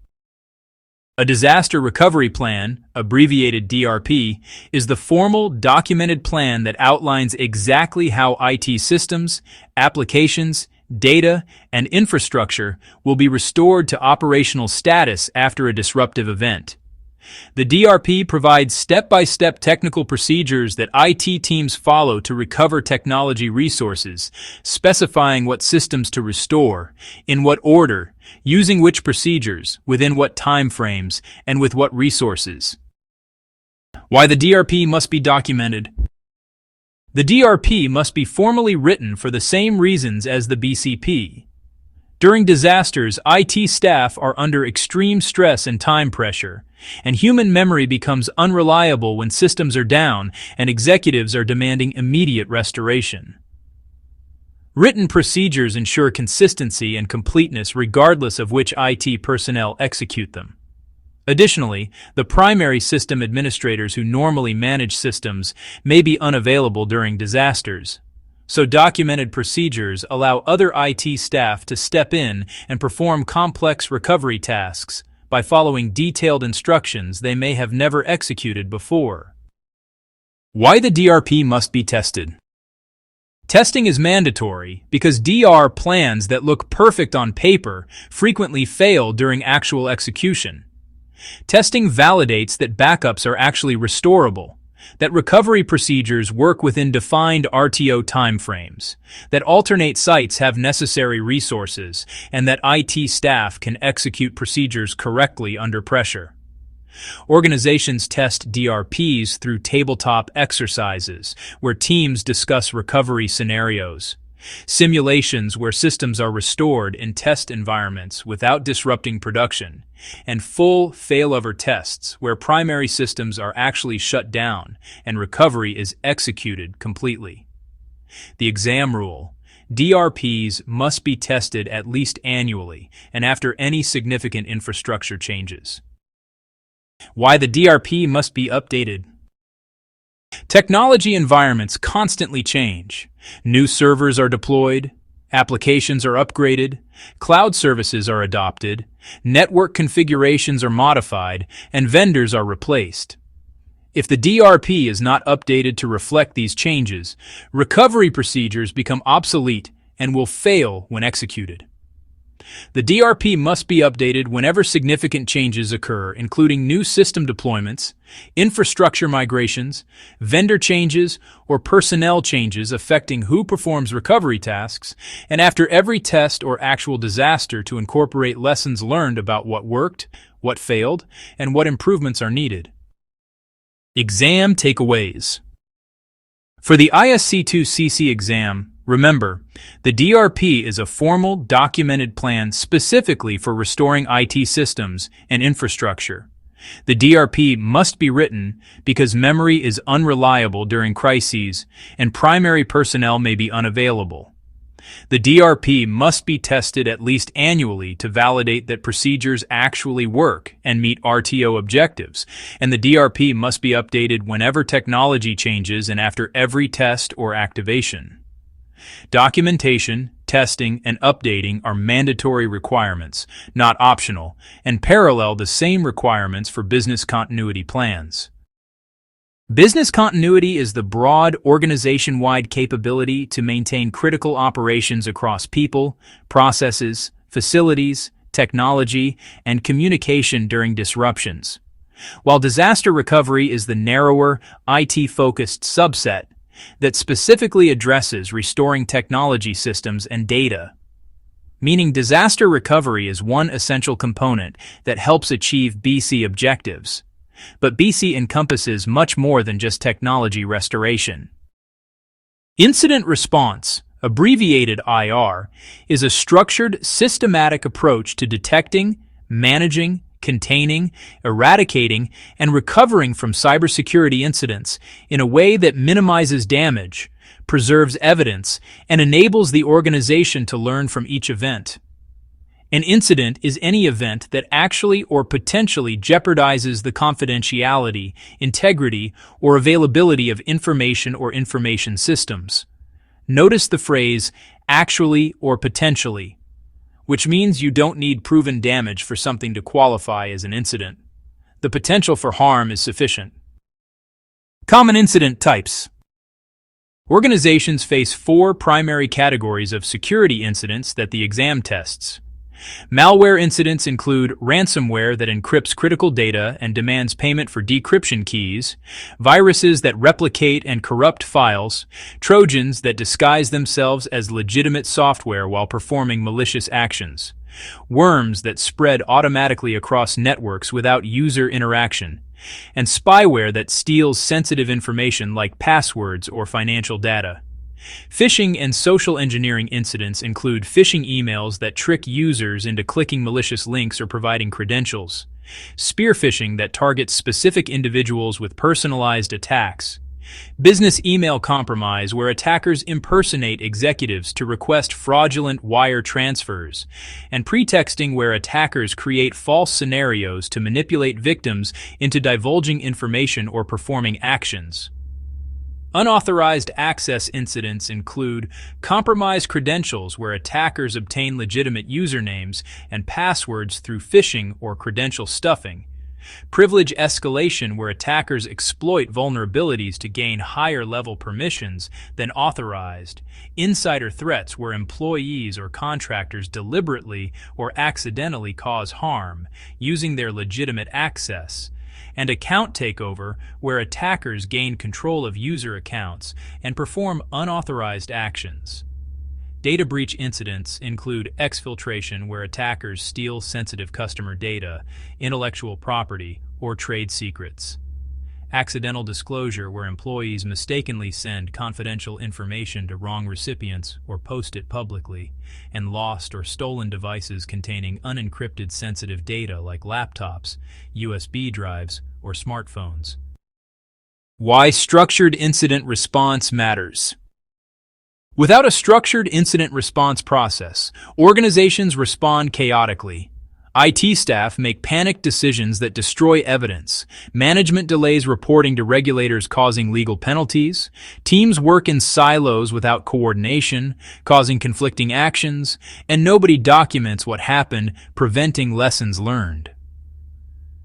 A disaster recovery plan, abbreviated DRP, is the formal, documented plan that outlines exactly how IT systems, applications, data, and infrastructure will be restored to operational status after a disruptive event. The DRP provides step-by-step technical procedures that IT teams follow to recover technology resources, specifying what systems to restore, in what order, using which procedures, within what time frames, and with what resources. Why the DRP must be documented. The DRP must be formally written for the same reasons as the BCP. During disasters, IT staff are under extreme stress and time pressure, and human memory becomes unreliable when systems are down and executives are demanding immediate restoration. Written procedures ensure consistency and completeness regardless of which IT personnel execute them. Additionally, the primary system administrators who normally manage systems may be unavailable during disasters. So documented procedures allow other IT staff to step in and perform complex recovery tasks by following detailed instructions they may have never executed before. Why the DRP must be tested. Testing is mandatory because DR plans that look perfect on paper frequently fail during actual execution. Testing validates that backups are actually restorable, that recovery procedures work within defined RTO timeframes, that alternate sites have necessary resources, and that IT staff can execute procedures correctly under pressure. Organizations test DRPs through tabletop exercises, where teams discuss recovery scenarios, simulations where systems are restored in test environments without disrupting production, and full failover tests where primary systems are actually shut down and recovery is executed completely. The exam rule: DRPs must be tested at least annually and after any significant infrastructure changes. Why the DRP must be updated. Technology environments constantly change. New servers are deployed, applications are upgraded, cloud services are adopted, network configurations are modified, and vendors are replaced. If the DRP is not updated to reflect these changes, recovery procedures become obsolete and will fail when executed. The DRP must be updated whenever significant changes occur, including new system deployments, infrastructure migrations, vendor changes, or personnel changes affecting who performs recovery tasks, and after every test or actual disaster to incorporate lessons learned about what worked, what failed, and what improvements are needed. Exam takeaways. For the ISC2 CC exam, remember, the DRP is a formal, documented plan specifically for restoring IT systems and infrastructure. The DRP must be written because memory is unreliable during crises and primary personnel may be unavailable. The DRP must be tested at least annually to validate that procedures actually work and meet RTO objectives, and the DRP must be updated whenever technology changes and after every test or activation. Documentation, testing, and updating are mandatory requirements, not optional, and parallel the same requirements for business continuity plans. Business continuity is the broad, organization-wide capability to maintain critical operations across people, processes, facilities, technology, and communication during disruptions. While disaster recovery is the narrower, IT-focused subset that specifically addresses restoring technology systems and data, meaning disaster recovery is one essential component that helps achieve BC objectives. But BC encompasses much more than just technology restoration. Incident response, abbreviated IR, is a structured, systematic approach to detecting, managing, containing, eradicating, and recovering from cybersecurity incidents in a way that minimizes damage, preserves evidence, and enables the organization to learn from each event. An incident is any event that actually or potentially jeopardizes the confidentiality, integrity, or availability of information or information systems. Notice the phrase, actually or potentially, which means you don't need proven damage for something to qualify as an incident. The potential for harm is sufficient. Common incident types. Organizations face 4 primary categories of security incidents that the exam tests. Malware incidents include ransomware that encrypts critical data and demands payment for decryption keys, viruses that replicate and corrupt files, Trojans that disguise themselves as legitimate software while performing malicious actions, worms that spread automatically across networks without user interaction, and spyware that steals sensitive information like passwords or financial data. Phishing and social engineering incidents include phishing emails that trick users into clicking malicious links or providing credentials, spear phishing that targets specific individuals with personalized attacks, business email compromise where attackers impersonate executives to request fraudulent wire transfers, and pretexting where attackers create false scenarios to manipulate victims into divulging information or performing actions. Unauthorized access incidents include compromised credentials where attackers obtain legitimate usernames and passwords through phishing or credential stuffing, privilege escalation where attackers exploit vulnerabilities to gain higher-level permissions than authorized, insider threats where employees or contractors deliberately or accidentally cause harm using their legitimate access, and account takeover where attackers gain control of user accounts and perform unauthorized actions. Data breach incidents include exfiltration where attackers steal sensitive customer data, intellectual property, or trade secrets. Accidental disclosure where employees mistakenly send confidential information to wrong recipients or post it publicly, and lost or stolen devices containing unencrypted sensitive data like laptops, USB drives, or smartphones. Why structured incident response matters. Without a structured incident response process, organizations respond chaotically. IT staff make panicked decisions that destroy evidence. Management delays reporting to regulators causing legal penalties. Teams work in silos without coordination, causing conflicting actions, and nobody documents what happened, preventing lessons learned.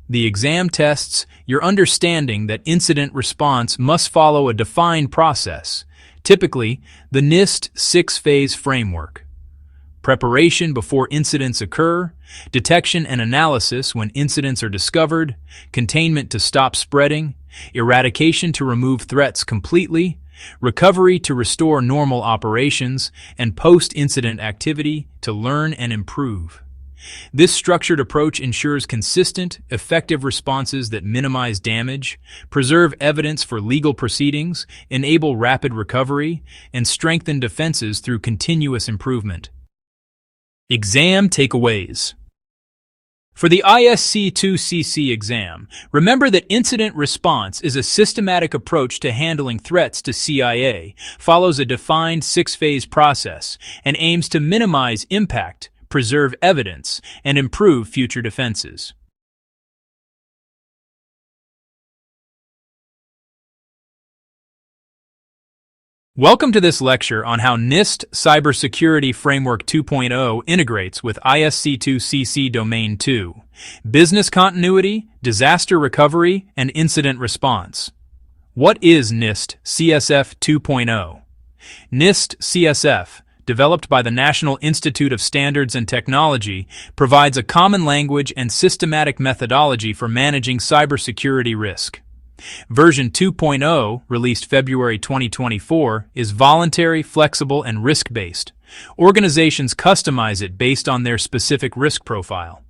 The exam tests your understanding that incident response must follow a defined process, typically the NIST 6-phase framework. preparation before incidents occur, detection and analysis when incidents are discovered, containment to stop spreading, eradication to remove threats completely, recovery to restore normal operations, and post-incident activity to learn and improve. This structured approach ensures consistent, effective responses that minimize damage, preserve evidence for legal proceedings, enable rapid recovery, and strengthen defenses through continuous improvement. Exam takeaways. For the ISC2 CC exam, remember that incident response is a systematic approach to handling threats to CIA, follows a defined 6-phase process, and aims to minimize impact, preserve evidence, and improve future defenses. Welcome to this lecture on how NIST Cybersecurity Framework 2.0 integrates with ISC2 CC Domain 2, Business Continuity, Disaster Recovery, and Incident Response. What is NIST CSF 2.0? NIST CSF, developed by the National Institute of Standards and Technology, provides a common language and systematic methodology for managing cybersecurity risk. Version 2.0, released February 2024, is voluntary, flexible, and risk-based. Organizations customize it based on their specific risk profile.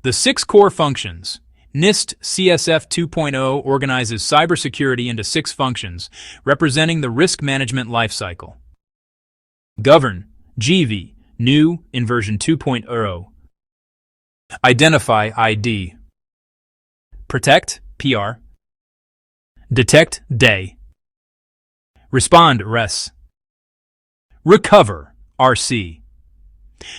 The 6 core functions. NIST CSF 2.0 organizes cybersecurity into 6 functions, representing the risk management lifecycle. Govern, GV, new in version 2.0. Identify, ID. Protect, PR. Detect, DE. Respond, RES. Recover, RC.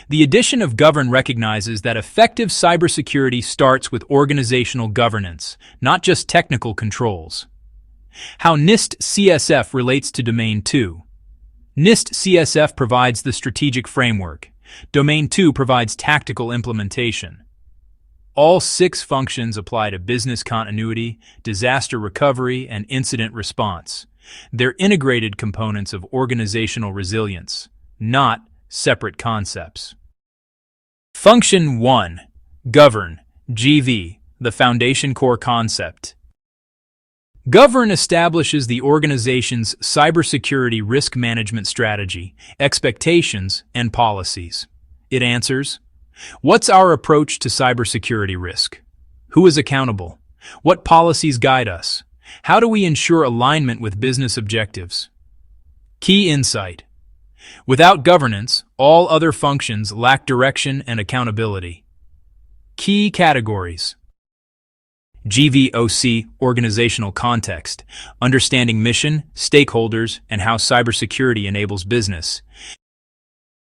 The addition of govern recognizes that effective cybersecurity starts with organizational governance, not just technical controls. How NIST CSF relates to Domain 2. NIST CSF provides the strategic framework. Domain 2 provides tactical implementation. All 6 functions apply to business continuity, disaster recovery, and incident response. They're integrated components of organizational resilience, not separate concepts. Function 1. Govern, GV, the foundation core concept. Govern establishes the organization's cybersecurity risk management strategy, expectations, and policies. It answers, what's our approach to cybersecurity risk? Who is accountable? What policies guide us? How do we ensure alignment with business objectives? Key insight. Without governance, all other functions lack direction and accountability. Key categories. GVOC, organizational context, understanding mission, stakeholders, and how cybersecurity enables business.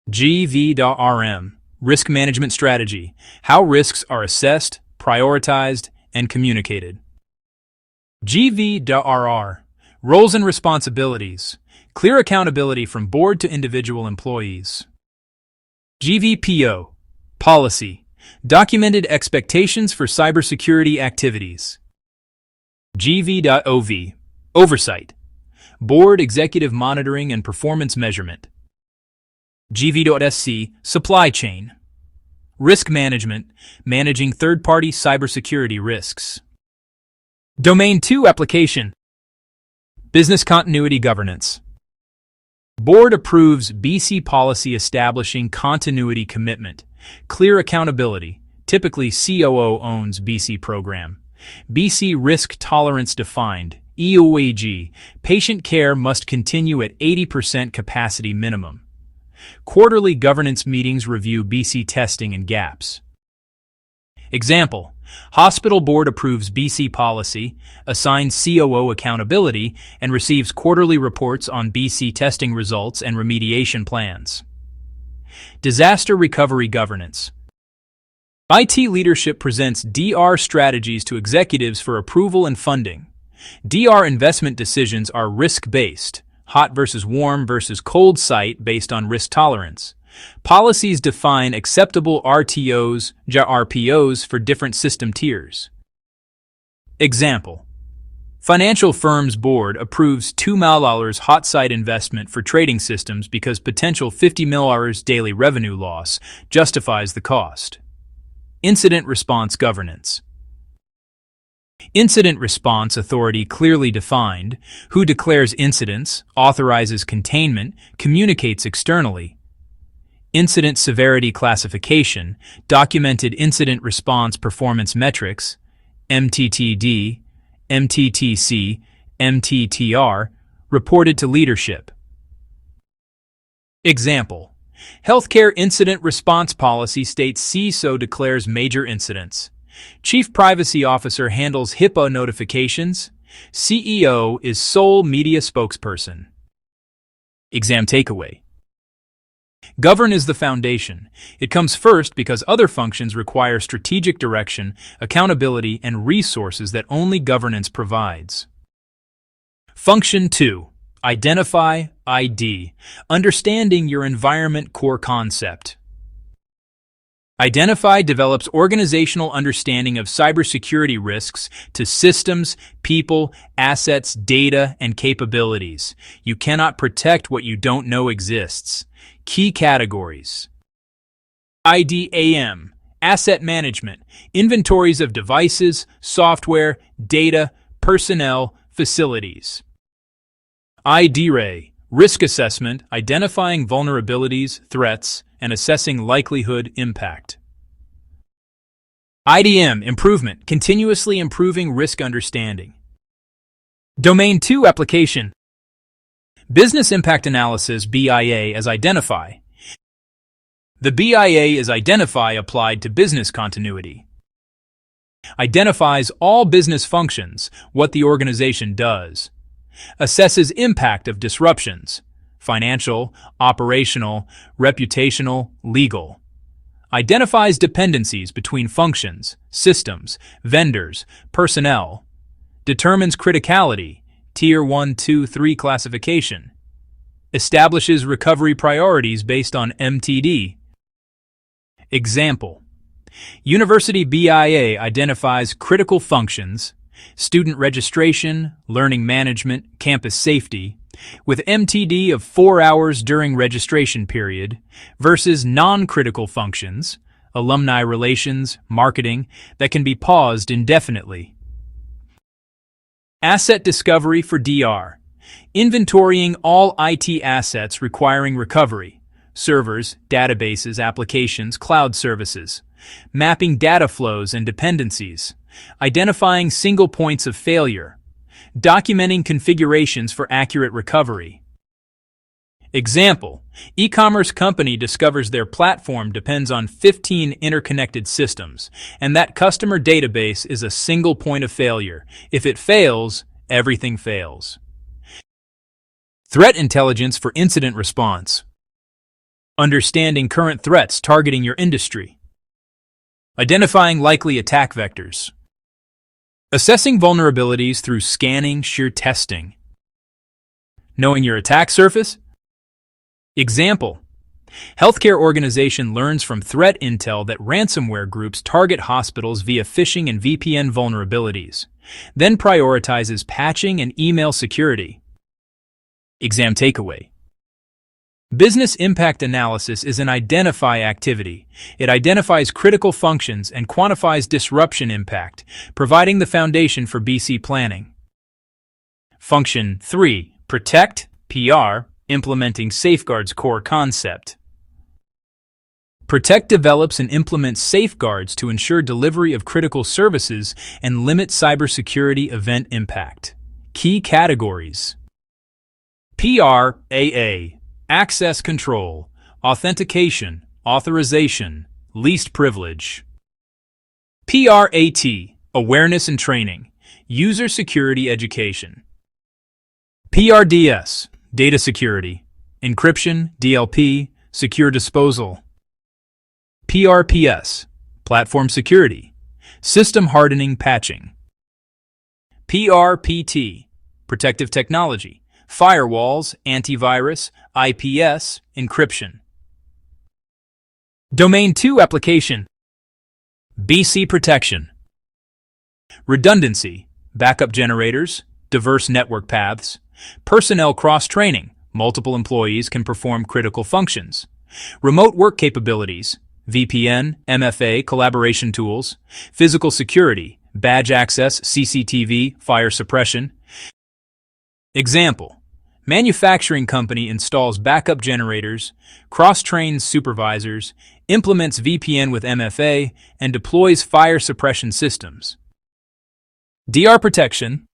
GV.RM, risk management strategy, how risks are assessed, prioritized, and communicated. GV.RR, roles and responsibilities, clear accountability from board to individual employees. GVPO, policy, documented expectations for cybersecurity activities. GV.OV, oversight, board executive monitoring and performance measurement. GV.SC, supply chain, risk management, managing third-party cybersecurity risks. Domain 2 application, business continuity governance. Board approves BC policy establishing continuity commitment. Clear accountability, typically COO owns BC program. BC risk tolerance defined, EOAG, patient care must continue at 80% capacity minimum. Quarterly governance meetings review BC testing and gaps. Example, hospital board approves BC policy, assigns COO accountability, and receives quarterly reports on BC testing results and remediation plans. Disaster recovery governance. IT leadership presents DR strategies to executives for approval and funding. DR investment decisions are risk-based, hot versus warm versus cold site based on risk tolerance. Policies define acceptable RTOs, RPOs for different system tiers. Example, Financial firms board approves $2 million hot site investment for trading systems because potential $50 million daily revenue loss justifies the cost. Incident response governance. Incident response authority clearly defined, who declares incidents, authorizes containment, communicates externally. Incident severity classification, documented incident response performance metrics, MTTD, MTTC, MTTR, reported to leadership. Example: Healthcare Incident Response Policy states CISO declares major incidents. Chief Privacy Officer handles HIPAA notifications. CEO is sole media spokesperson. Exam takeaway. Govern is the foundation. It comes first because other functions require strategic direction, accountability, and resources that only governance provides. Function 2. Identify, ID. Understanding your environment core concept. Identify develops organizational understanding of cybersecurity risks to systems, people, assets, data, and capabilities. You cannot protect what you don't know exists. Key categories. IDAM, asset management, inventories of devices, software, data, personnel, facilities. IDRA, risk assessment, identifying vulnerabilities, threats, and assessing likelihood impact. IDM, improvement, continuously improving risk understanding. Domain 2 application. Business impact analysis, BIA, as identify. The BIA is identify applied to business continuity. Identifies all business functions, what the organization does. Assesses impact of disruptions, financial, operational, reputational, legal. Identifies dependencies between functions, systems, vendors, personnel. Determines criticality, Tier 1, 2, 3 classification. Establishes recovery priorities based on MTD. Example: University BIA identifies critical functions, student registration, learning management, campus safety, with MTD of 4 hours during registration period versus non-critical functions, alumni relations, marketing, that can be paused indefinitely. Asset discovery for DR. Inventorying all IT assets requiring recovery, servers, databases, applications, cloud services. Mapping data flows and dependencies. Identifying single points of failure. Documenting configurations for accurate recovery. Example: e-commerce company discovers their platform depends on 15 interconnected systems, and that customer database is a single point of failure. If it fails, everything fails. Threat intelligence for incident response. Understanding current threats targeting your industry. Identifying likely attack vectors. Assessing vulnerabilities through scanning, shear testing. Knowing your attack surface. Example: Healthcare organization learns from threat intel that ransomware groups target hospitals via phishing and VPN vulnerabilities, then prioritizes patching and email security. Exam takeaway. Business impact analysis is an identify activity. It identifies critical functions and quantifies disruption impact, providing the foundation for BC planning. Function 3. Protect, PR, implementing safeguards core concept. Protect develops and implements safeguards to ensure delivery of critical services and limit cybersecurity event impact. Key categories. PRAA. Access control, authentication, authorization, least privilege. PRAT, awareness and training, user security education. PRDS, data security, encryption, DLP, secure disposal. PRPS, platform security, system hardening patching. PRPT, protective technology, firewalls, antivirus, IPS, encryption. Domain 2 application. BC protection. Redundancy, backup generators, diverse network paths. Personnel cross-training, multiple employees can perform critical functions. Remote work capabilities, VPN, MFA, collaboration tools. Physical security, badge access, CCTV, fire suppression. Example: manufacturing company installs backup generators, cross-trains supervisors, implements VPN with MFA, and deploys fire suppression systems. DR protection,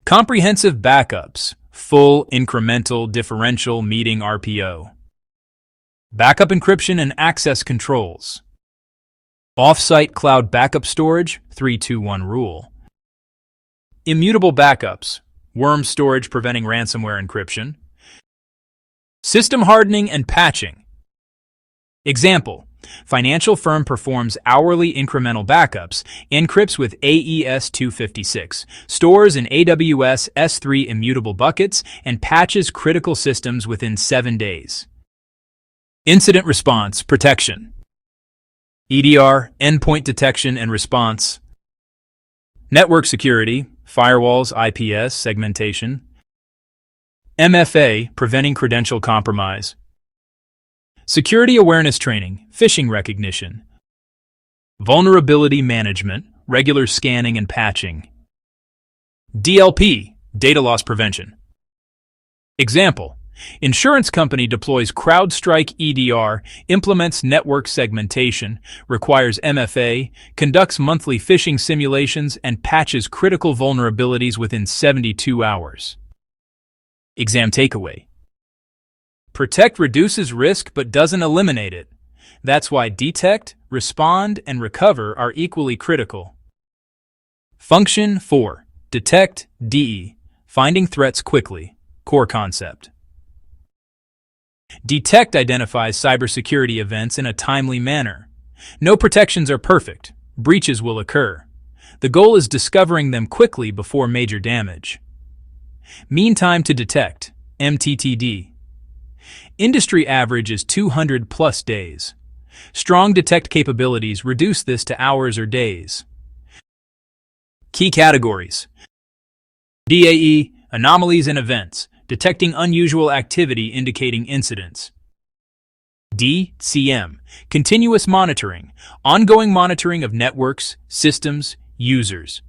comprehensive backups, full, incremental, differential, meeting RPO. Backup encryption and access controls. Off-site cloud backup storage, 3-2-1 rule. Immutable backups, worm storage preventing ransomware encryption. System hardening and patching. Example: financial firm performs hourly incremental backups, encrypts with AES2 56, stores in AWS S3 immutable buckets, and patches critical systems within 7 days. Incident response protection. EDR, endpoint detection and response. Network security, firewalls, IPS, segmentation. MFA, preventing credential compromise. Security awareness training, phishing recognition. Vulnerability management, regular scanning and patching. DLP, data loss prevention. Example: insurance company deploys CrowdStrike EDR, implements network segmentation, requires MFA, conducts monthly phishing simulations, and patches critical vulnerabilities within 72 hours. Exam takeaway: protect reduces risk but doesn't eliminate it. That's why detect, respond, and recover are equally critical. Function 4. Detect, DE, finding threats quickly, core concept. Detect identifies cybersecurity events in a timely manner. No protections are perfect. Breaches will occur. The goal is discovering them quickly before major damage. Mean time to detect, MTTD. Industry average is 200+ days. Strong detect capabilities reduce this to hours or days. Key categories: DAE, anomalies and events, detecting unusual activity indicating incidents. DCM, continuous monitoring, ongoing monitoring of networks, systems, users.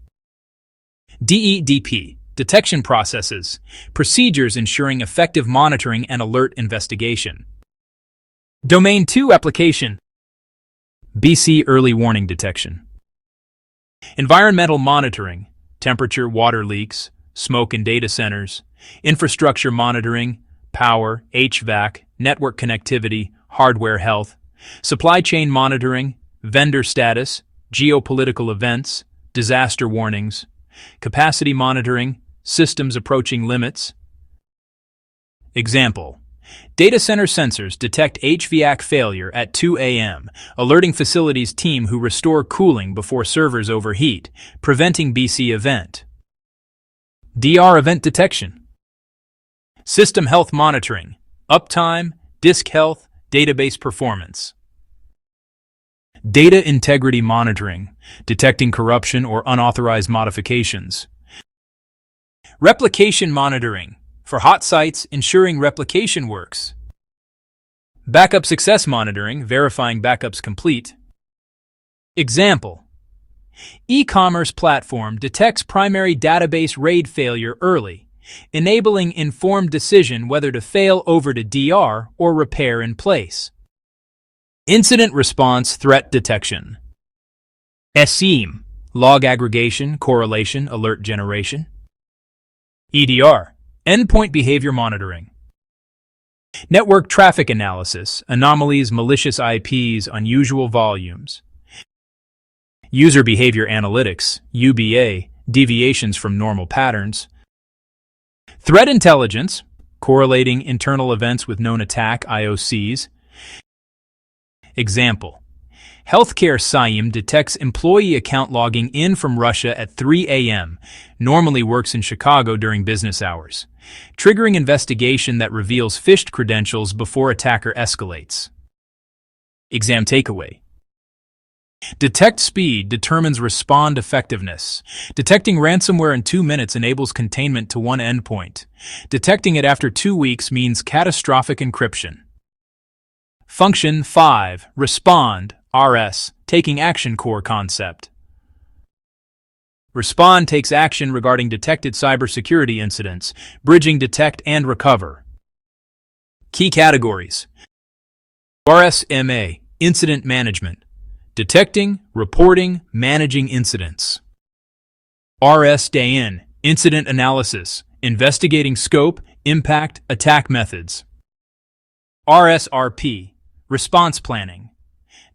DEDP, detection processes, procedures ensuring effective monitoring and alert investigation. Domain 2 application. BC early warning detection. Environmental monitoring, temperature, water leaks, smoke in data centers, infrastructure monitoring, power, HVAC, network connectivity, hardware health, supply chain monitoring, vendor status, geopolitical events, disaster warnings, capacity monitoring, systems approaching limits. Example: data center sensors detect HVAC failure at 2 a.m., alerting facilities team who restore cooling before servers overheat, preventing BC event. DR event detection. System health monitoring, uptime, disk health, database performance. Data integrity monitoring, detecting corruption or unauthorized modifications. Replication monitoring, for hot sites, ensuring replication works. Backup success monitoring, verifying backups complete. Example: e-commerce platform detects primary database RAID failure early, enabling informed decision whether to fail over to DR or repair in place. Incident response threat detection. SIEM, log aggregation, correlation, alert generation. EDR, endpoint behavior monitoring. Network traffic analysis, anomalies, malicious IPs, unusual volumes. User behavior analytics, UBA, deviations from normal patterns. Threat intelligence, correlating internal events with known attack, IOCs. Example: healthcare SIEM detects employee account logging in from Russia at 3 a.m., normally works in Chicago during business hours, triggering investigation that reveals phished credentials before attacker escalates. Exam takeaway: Detect speed determines respond effectiveness. Detecting ransomware in 2 minutes enables containment to one endpoint. Detecting it after 2 weeks means catastrophic encryption. Function 5. Respond, RS, taking action core concept. Respond takes action regarding detected cybersecurity incidents, bridging detect and recover. Key categories. RSMA, Incident Management. Detecting, reporting, managing incidents. RSDN, Incident Analysis, investigating scope, impact, attack methods. RSRP, Response Planning,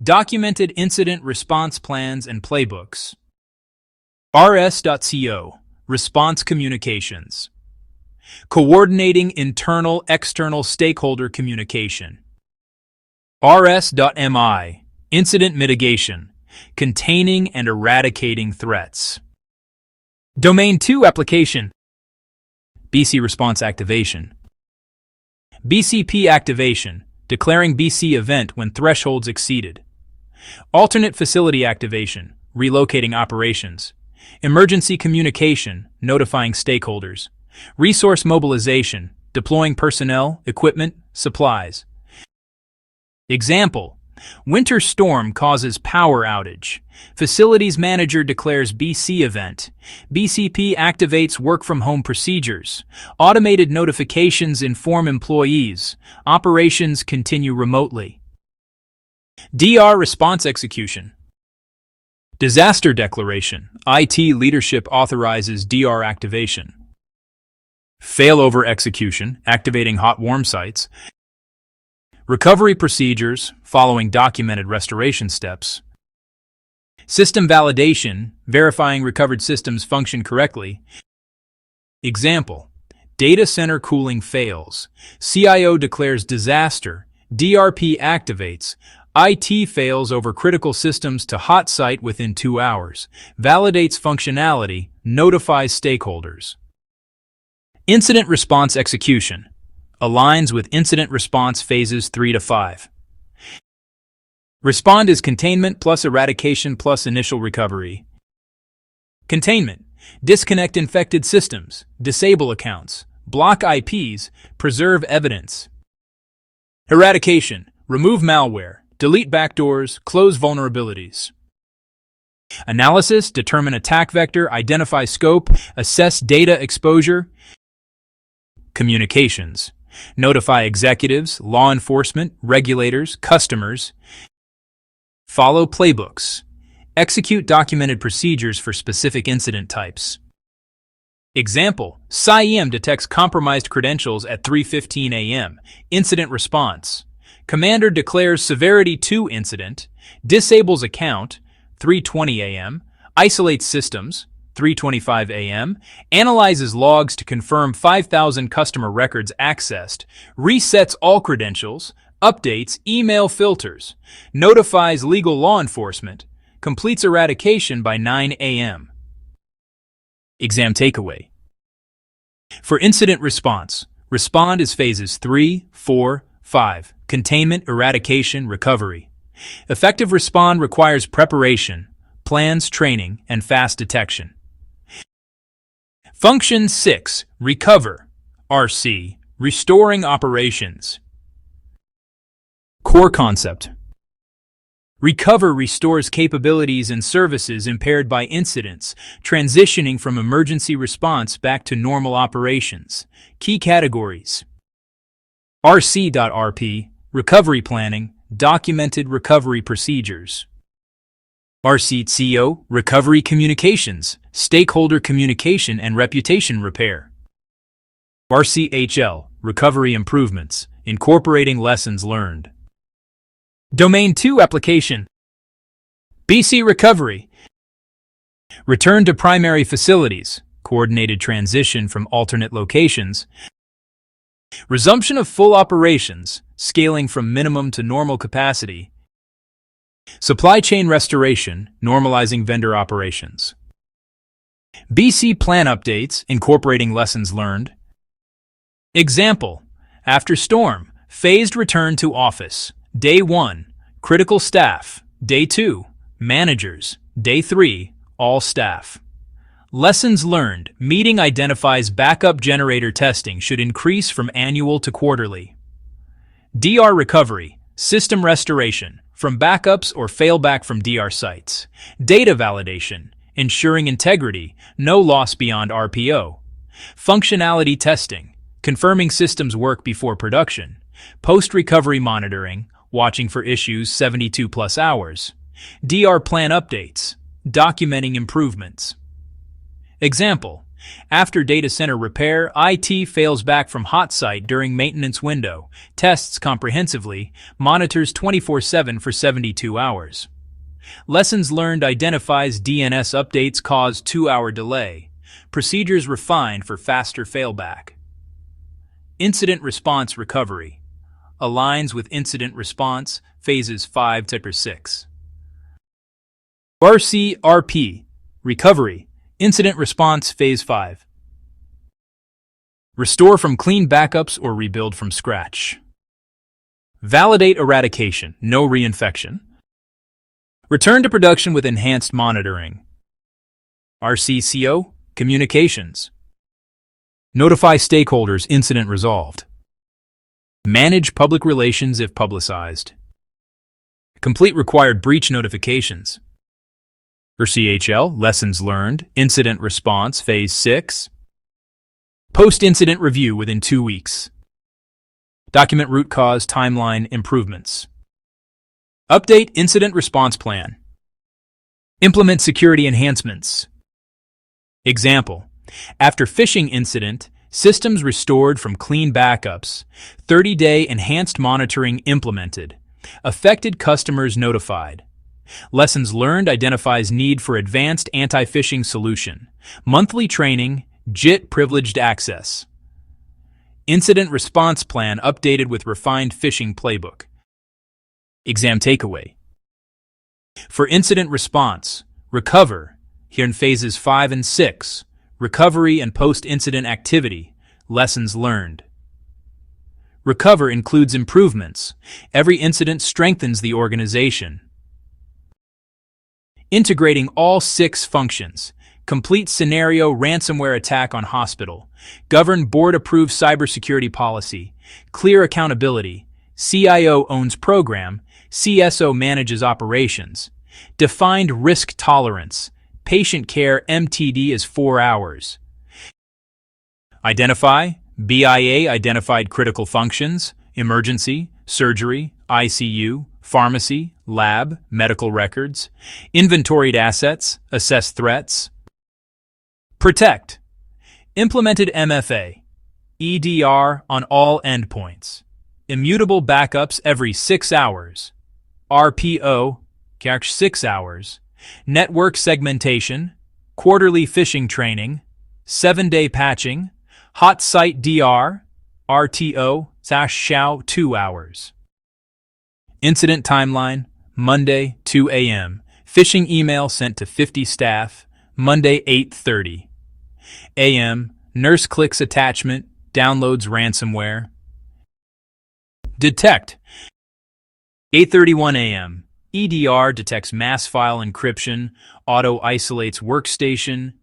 documented incident response plans and playbooks. RS.CO, Response Communications, coordinating internal-external stakeholder communication. RS.MI, Incident Mitigation, containing and eradicating threats. Domain 2 Application. BC Response Activation. BCP Activation, declaring BC event when thresholds exceeded. Alternate Facility Activation, relocating operations. Emergency Communication, notifying stakeholders. Resource Mobilization, deploying personnel, equipment, supplies. Example: winter storm causes power outage. Facilities manager declares BC event. BCP activates work-from-home procedures. Automated notifications inform employees. Operations continue remotely. DR Response Execution. Disaster Declaration. IT leadership authorizes DR activation. Failover Execution, activating hot-warm sites. Recovery procedures, following documented restoration steps. System validation, verifying recovered systems function correctly. Example: data center cooling fails. CIO declares disaster. DRP activates. IT fails over critical systems to hot site within 2 hours. Validates functionality, notifies stakeholders. Incident Response Execution. Aligns with incident response phases 3 to 5. Respond is containment plus eradication plus initial recovery. Containment: disconnect infected systems, disable accounts, block IPs, preserve evidence. Eradication: remove malware, delete backdoors, close vulnerabilities. Analysis: determine attack vector, identify scope, assess data exposure. Communications: notify executives, law enforcement, regulators, customers. Follow playbooks. Execute documented procedures for specific incident types. Example: CIEM detects compromised credentials at 3:15 a.m. Incident response. Commander declares severity 2 incident, disables account, 3:20 a.m., isolates systems, 3:25 a.m., analyzes logs to confirm 5,000 customer records accessed, resets all credentials, updates email filters, notifies legal law enforcement, completes eradication by 9 a.m. Exam takeaway. For incident response, respond is phases 3, 4, 5, containment, eradication, recovery. Effective respond requires preparation, plans, training, and fast detection. Function 6, recover, RC, restoring operations. Core concept. Recover restores capabilities and services impaired by incidents, transitioning from emergency response back to normal operations. Key categories. RC.RP, recovery planning, documented recovery procedures. RC.CO, recovery communications, stakeholder communication and reputation repair. RCHL, recovery improvements, incorporating lessons learned. Domain 2 Application. BC Recovery. Return to primary facilities, coordinated transition from alternate locations. Resumption of full operations, scaling from minimum to normal capacity. Supply chain restoration, normalizing vendor operations. BC plan updates, incorporating lessons learned. Example: after storm, phased return to office. Day 1, critical staff. Day 2, Managers, Day 3, all staff. Lessons learned, meeting identifies backup generator testing should increase from annual to quarterly. DR recovery, system restoration, from backups or failback from DR sites. Data validation, ensuring integrity, no loss beyond RPO. Functionality testing, confirming systems work before production. Post-recovery monitoring, watching for issues 72 plus hours. DR plan updates, documenting improvements. Example, after data center repair, IT fails back from hot site during maintenance window, tests comprehensively, monitors 24/7 for 72 hours. Lessons learned identifies DNS updates cause 2-hour delay. Procedures refined for faster failback. Incident response recovery aligns with incident response phases 5 to 6. RCRP recovery incident response phase 5. Restore from clean backups or rebuild from scratch. Validate eradication, no reinfection. Return to production with enhanced monitoring. RCCO communications. Notify stakeholders incident resolved. Manage public relations if publicized. Complete required breach notifications. RCHL, lessons learned, incident response, phase 6. Post-incident review within 2 weeks. Document root cause, timeline, improvements. Update incident response plan. Implement security enhancements. Example, after phishing incident, systems restored from clean backups, 30-day enhanced monitoring implemented, affected customers notified. Lessons learned identifies need for advanced anti-phishing solution. Monthly training, JIT privileged access. Incident response plan updated with refined phishing playbook. Exam takeaway. For incident response, recover, here in phases 5 and 6, recovery and post-incident activity, lessons learned. Recover includes improvements. Every incident strengthens the organization. Integrating all 6 functions. Complete scenario ransomware attack on hospital. Govern board-approved cybersecurity policy. Clear accountability. CIO owns program. CSO manages operations. Defined risk tolerance. Patient care MTD is 4 hours. Identify. BIA identified critical functions. Emergency, surgery, ICU, pharmacy, lab, medical records, inventoried assets, assess threats. Protect. Implemented MFA, EDR on all endpoints. Immutable backups every 6 hours. RPO, 6 hours. Network segmentation, quarterly phishing training, 7-day patching, hot site DR, RTO, 2 hours. Incident timeline, Monday, 2 a.m. Phishing email sent to 50 staff, Monday, 8:30 a.m. Nurse clicks attachment, downloads ransomware. Detect, 8:31 a.m. EDR detects mass file encryption, auto-isolates workstation.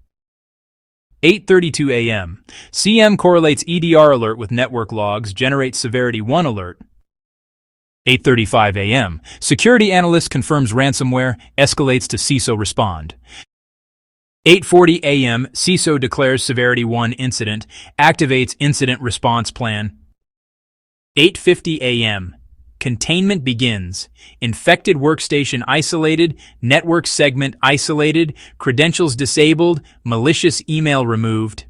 8:32 a.m. CM correlates EDR alert with network logs, generates severity 1 alert. 8:35 a.m. Security analyst confirms ransomware, escalates to CISO respond. 8:40 a.m. CISO declares severity 1 incident, activates incident response plan. 8:50 a.m. Containment begins. Infected workstation isolated, network segment isolated, credentials disabled, malicious email removed.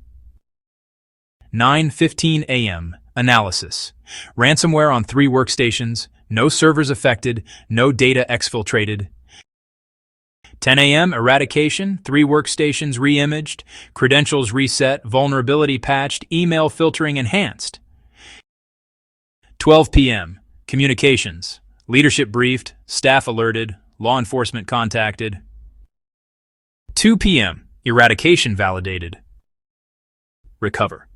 9:15 a.m. Analysis. Ransomware on 3 workstations, no servers affected, no data exfiltrated. 10 a.m. Eradication, 3 workstations re-imaged, credentials reset, vulnerability patched, email filtering enhanced. 12 p.m. Communications. Leadership briefed, staff alerted, law enforcement contacted. 2 p.m. Eradication validated. Recover.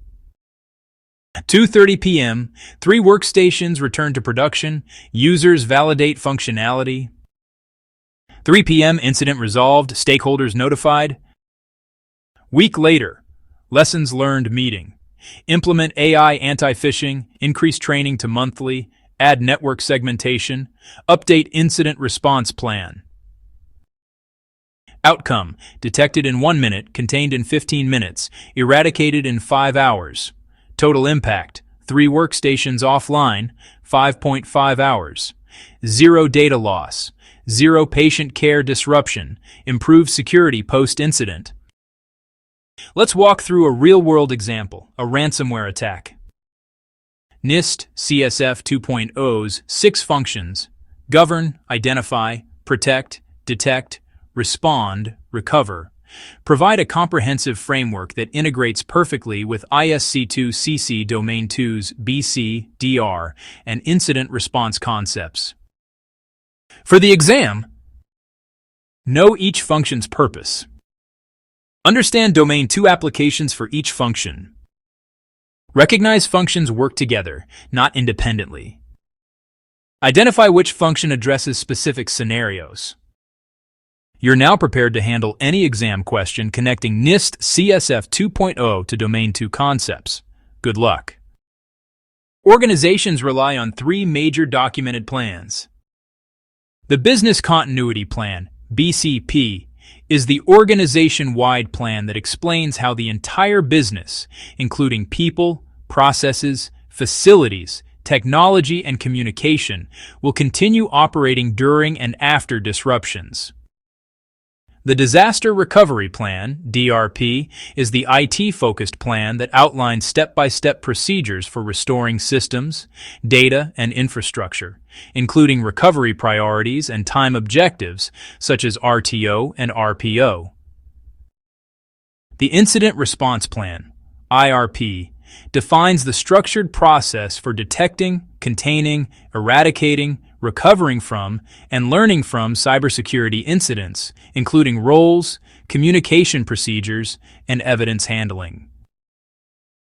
2:30 p.m. 3 workstations return to production, users validate functionality. 3 p.m. Incident resolved, stakeholders notified. Week later, lessons learned meeting. Implement AI anti-phishing, increase training to monthly, add network segmentation, update incident response plan. Outcome: detected in 1 minute, contained in 15 minutes, eradicated in 5 hours. Total impact: 3 workstations offline, 5.5 hours. 0 data loss, 0 patient care disruption, improved security post-incident. Let's walk through a real-world example, a ransomware attack. NIST CSF 2.0's 6 functions: govern, identify, protect, detect, respond, recover, provide a comprehensive framework that integrates perfectly with ISC2 CC Domain 2's BC, DR, and incident response concepts. For the exam, know each function's purpose. Understand Domain 2 applications for each function. Recognize functions work together, not independently. Identify which function addresses specific scenarios. You're now prepared to handle any exam question connecting NIST CSF 2.0 to Domain 2 concepts. Good luck. Organizations rely on 3 major documented plans. The Business Continuity Plan, BCP, is the organization-wide plan that explains how the entire business, including people, processes, facilities, technology, and communication, will continue operating during and after disruptions. The Disaster Recovery Plan, DRP, is the IT-focused plan that outlines step-by-step procedures for restoring systems, data, and infrastructure, including recovery priorities and time objectives such as RTO and RPO. The Incident Response Plan, IRP, defines the structured process for detecting, containing, eradicating, recovering from, and learning from cybersecurity incidents, including roles, communication procedures, and evidence handling.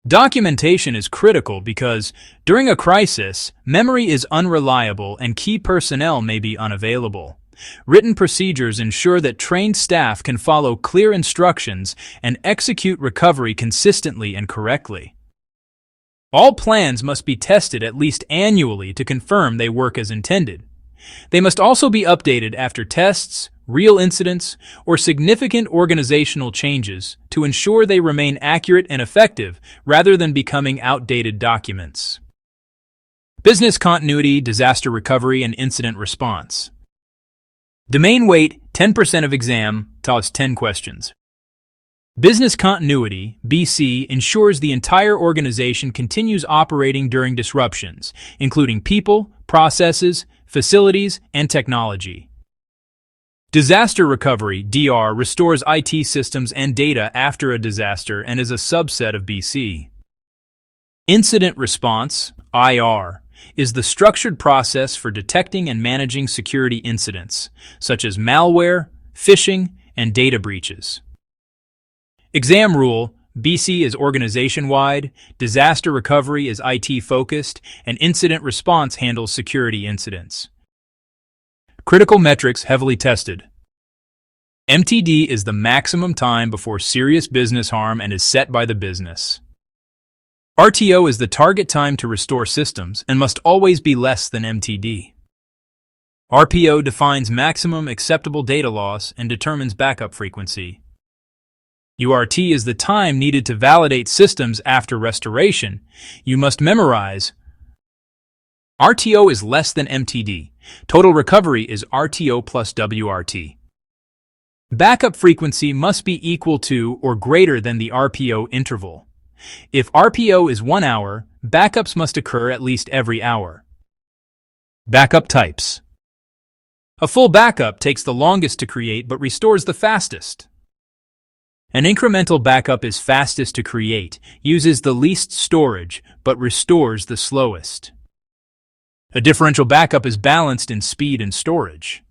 Documentation is critical because, during a crisis, memory is unreliable and key personnel may be unavailable. Written procedures ensure that trained staff can follow clear instructions and execute recovery consistently and correctly. All plans must be tested at least annually to confirm they work as intended. They must also be updated after tests, real incidents, or significant organizational changes to ensure they remain accurate and effective rather than becoming outdated documents. Business Continuity, Disaster Recovery, and Incident Response. Domain weight, 10% of exam, toss 10 questions. Business Continuity, BC, ensures the entire organization continues operating during disruptions, including people, processes, facilities, and technology. Disaster Recovery, DR, restores IT systems and data after a disaster and is a subset of BC. Incident Response, IR, is the structured process for detecting and managing security incidents, such as malware, phishing, and data breaches. Exam rule, BC is organization-wide, disaster recovery is IT-focused, and incident response handles security incidents. Critical metrics heavily tested. MTD is the maximum time before serious business harm and is set by the business. RTO is the target time to restore systems and must always be less than MTD. RPO defines maximum acceptable data loss and determines backup frequency. URT is the time needed to validate systems after restoration. You must memorize. RTO is less than MTD. Total recovery is RTO plus WRT. Backup frequency must be equal to or greater than the RPO interval. If RPO is 1 hour, backups must occur at least every hour. Backup types. A full backup takes the longest to create but restores the fastest. An incremental backup is fastest to create, uses the least storage, but restores the slowest. A differential backup is balanced in speed and storage.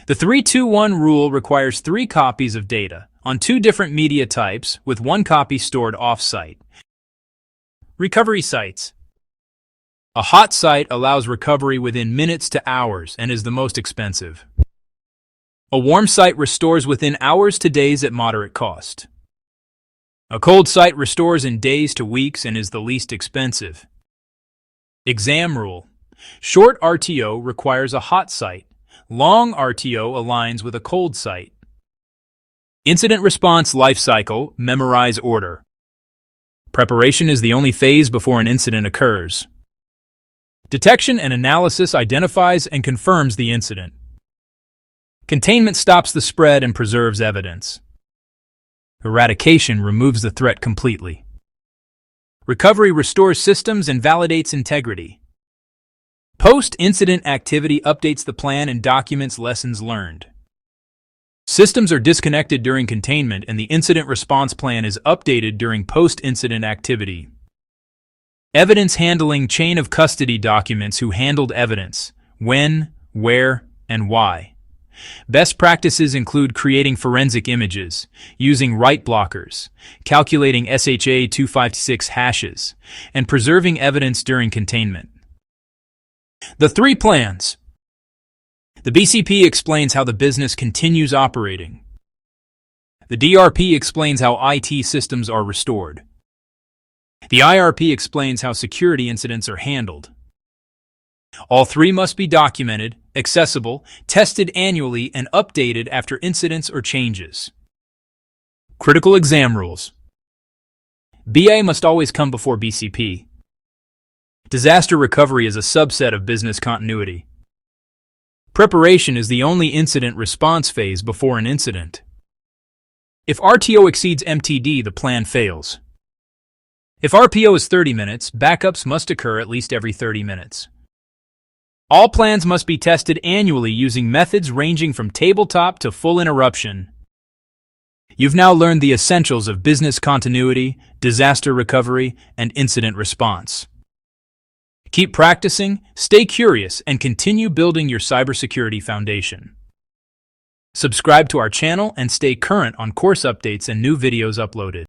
The 3-2-1 rule requires 3 copies of data on 2 different media types with 1 copy stored off-site. Recovery sites. A hot site allows recovery within minutes to hours and is the most expensive. A warm site restores within hours to days at moderate cost. A cold site restores in days to weeks and is the least expensive. Exam rule. Short RTO requires a hot site. Long RTO aligns with a cold site. Incident response life cycle, memorize order. Preparation is the only phase before an incident occurs. Detection and analysis identifies and confirms the incident. Containment stops the spread and preserves evidence. Eradication removes the threat completely. Recovery restores systems and validates integrity. Post-incident activity updates the plan and documents lessons learned. Systems are disconnected during containment and the incident response plan is updated during post-incident activity. Evidence handling chain of custody documents who handled evidence, when, where, and why. Best practices include creating forensic images, using write blockers, calculating SHA-256 hashes, and preserving evidence during containment. The 3 plans. The BCP explains how the business continues operating. The DRP explains how IT systems are restored. The IRP explains how security incidents are handled. All 3 must be documented, accessible, tested annually, and updated after incidents or changes. Critical exam rules. BA must always come before BCP. Disaster recovery is a subset of business continuity. Preparation is the only incident response phase before an incident. If RTO exceeds MTD, the plan fails. If RPO is 30 minutes, backups must occur at least every 30 minutes. All plans must be tested annually using methods ranging from tabletop to full interruption. You've now learned the essentials of business continuity, disaster recovery, and incident response. Keep practicing, stay curious, and continue building your cybersecurity foundation. Subscribe to our channel and stay current on course updates and new videos uploaded.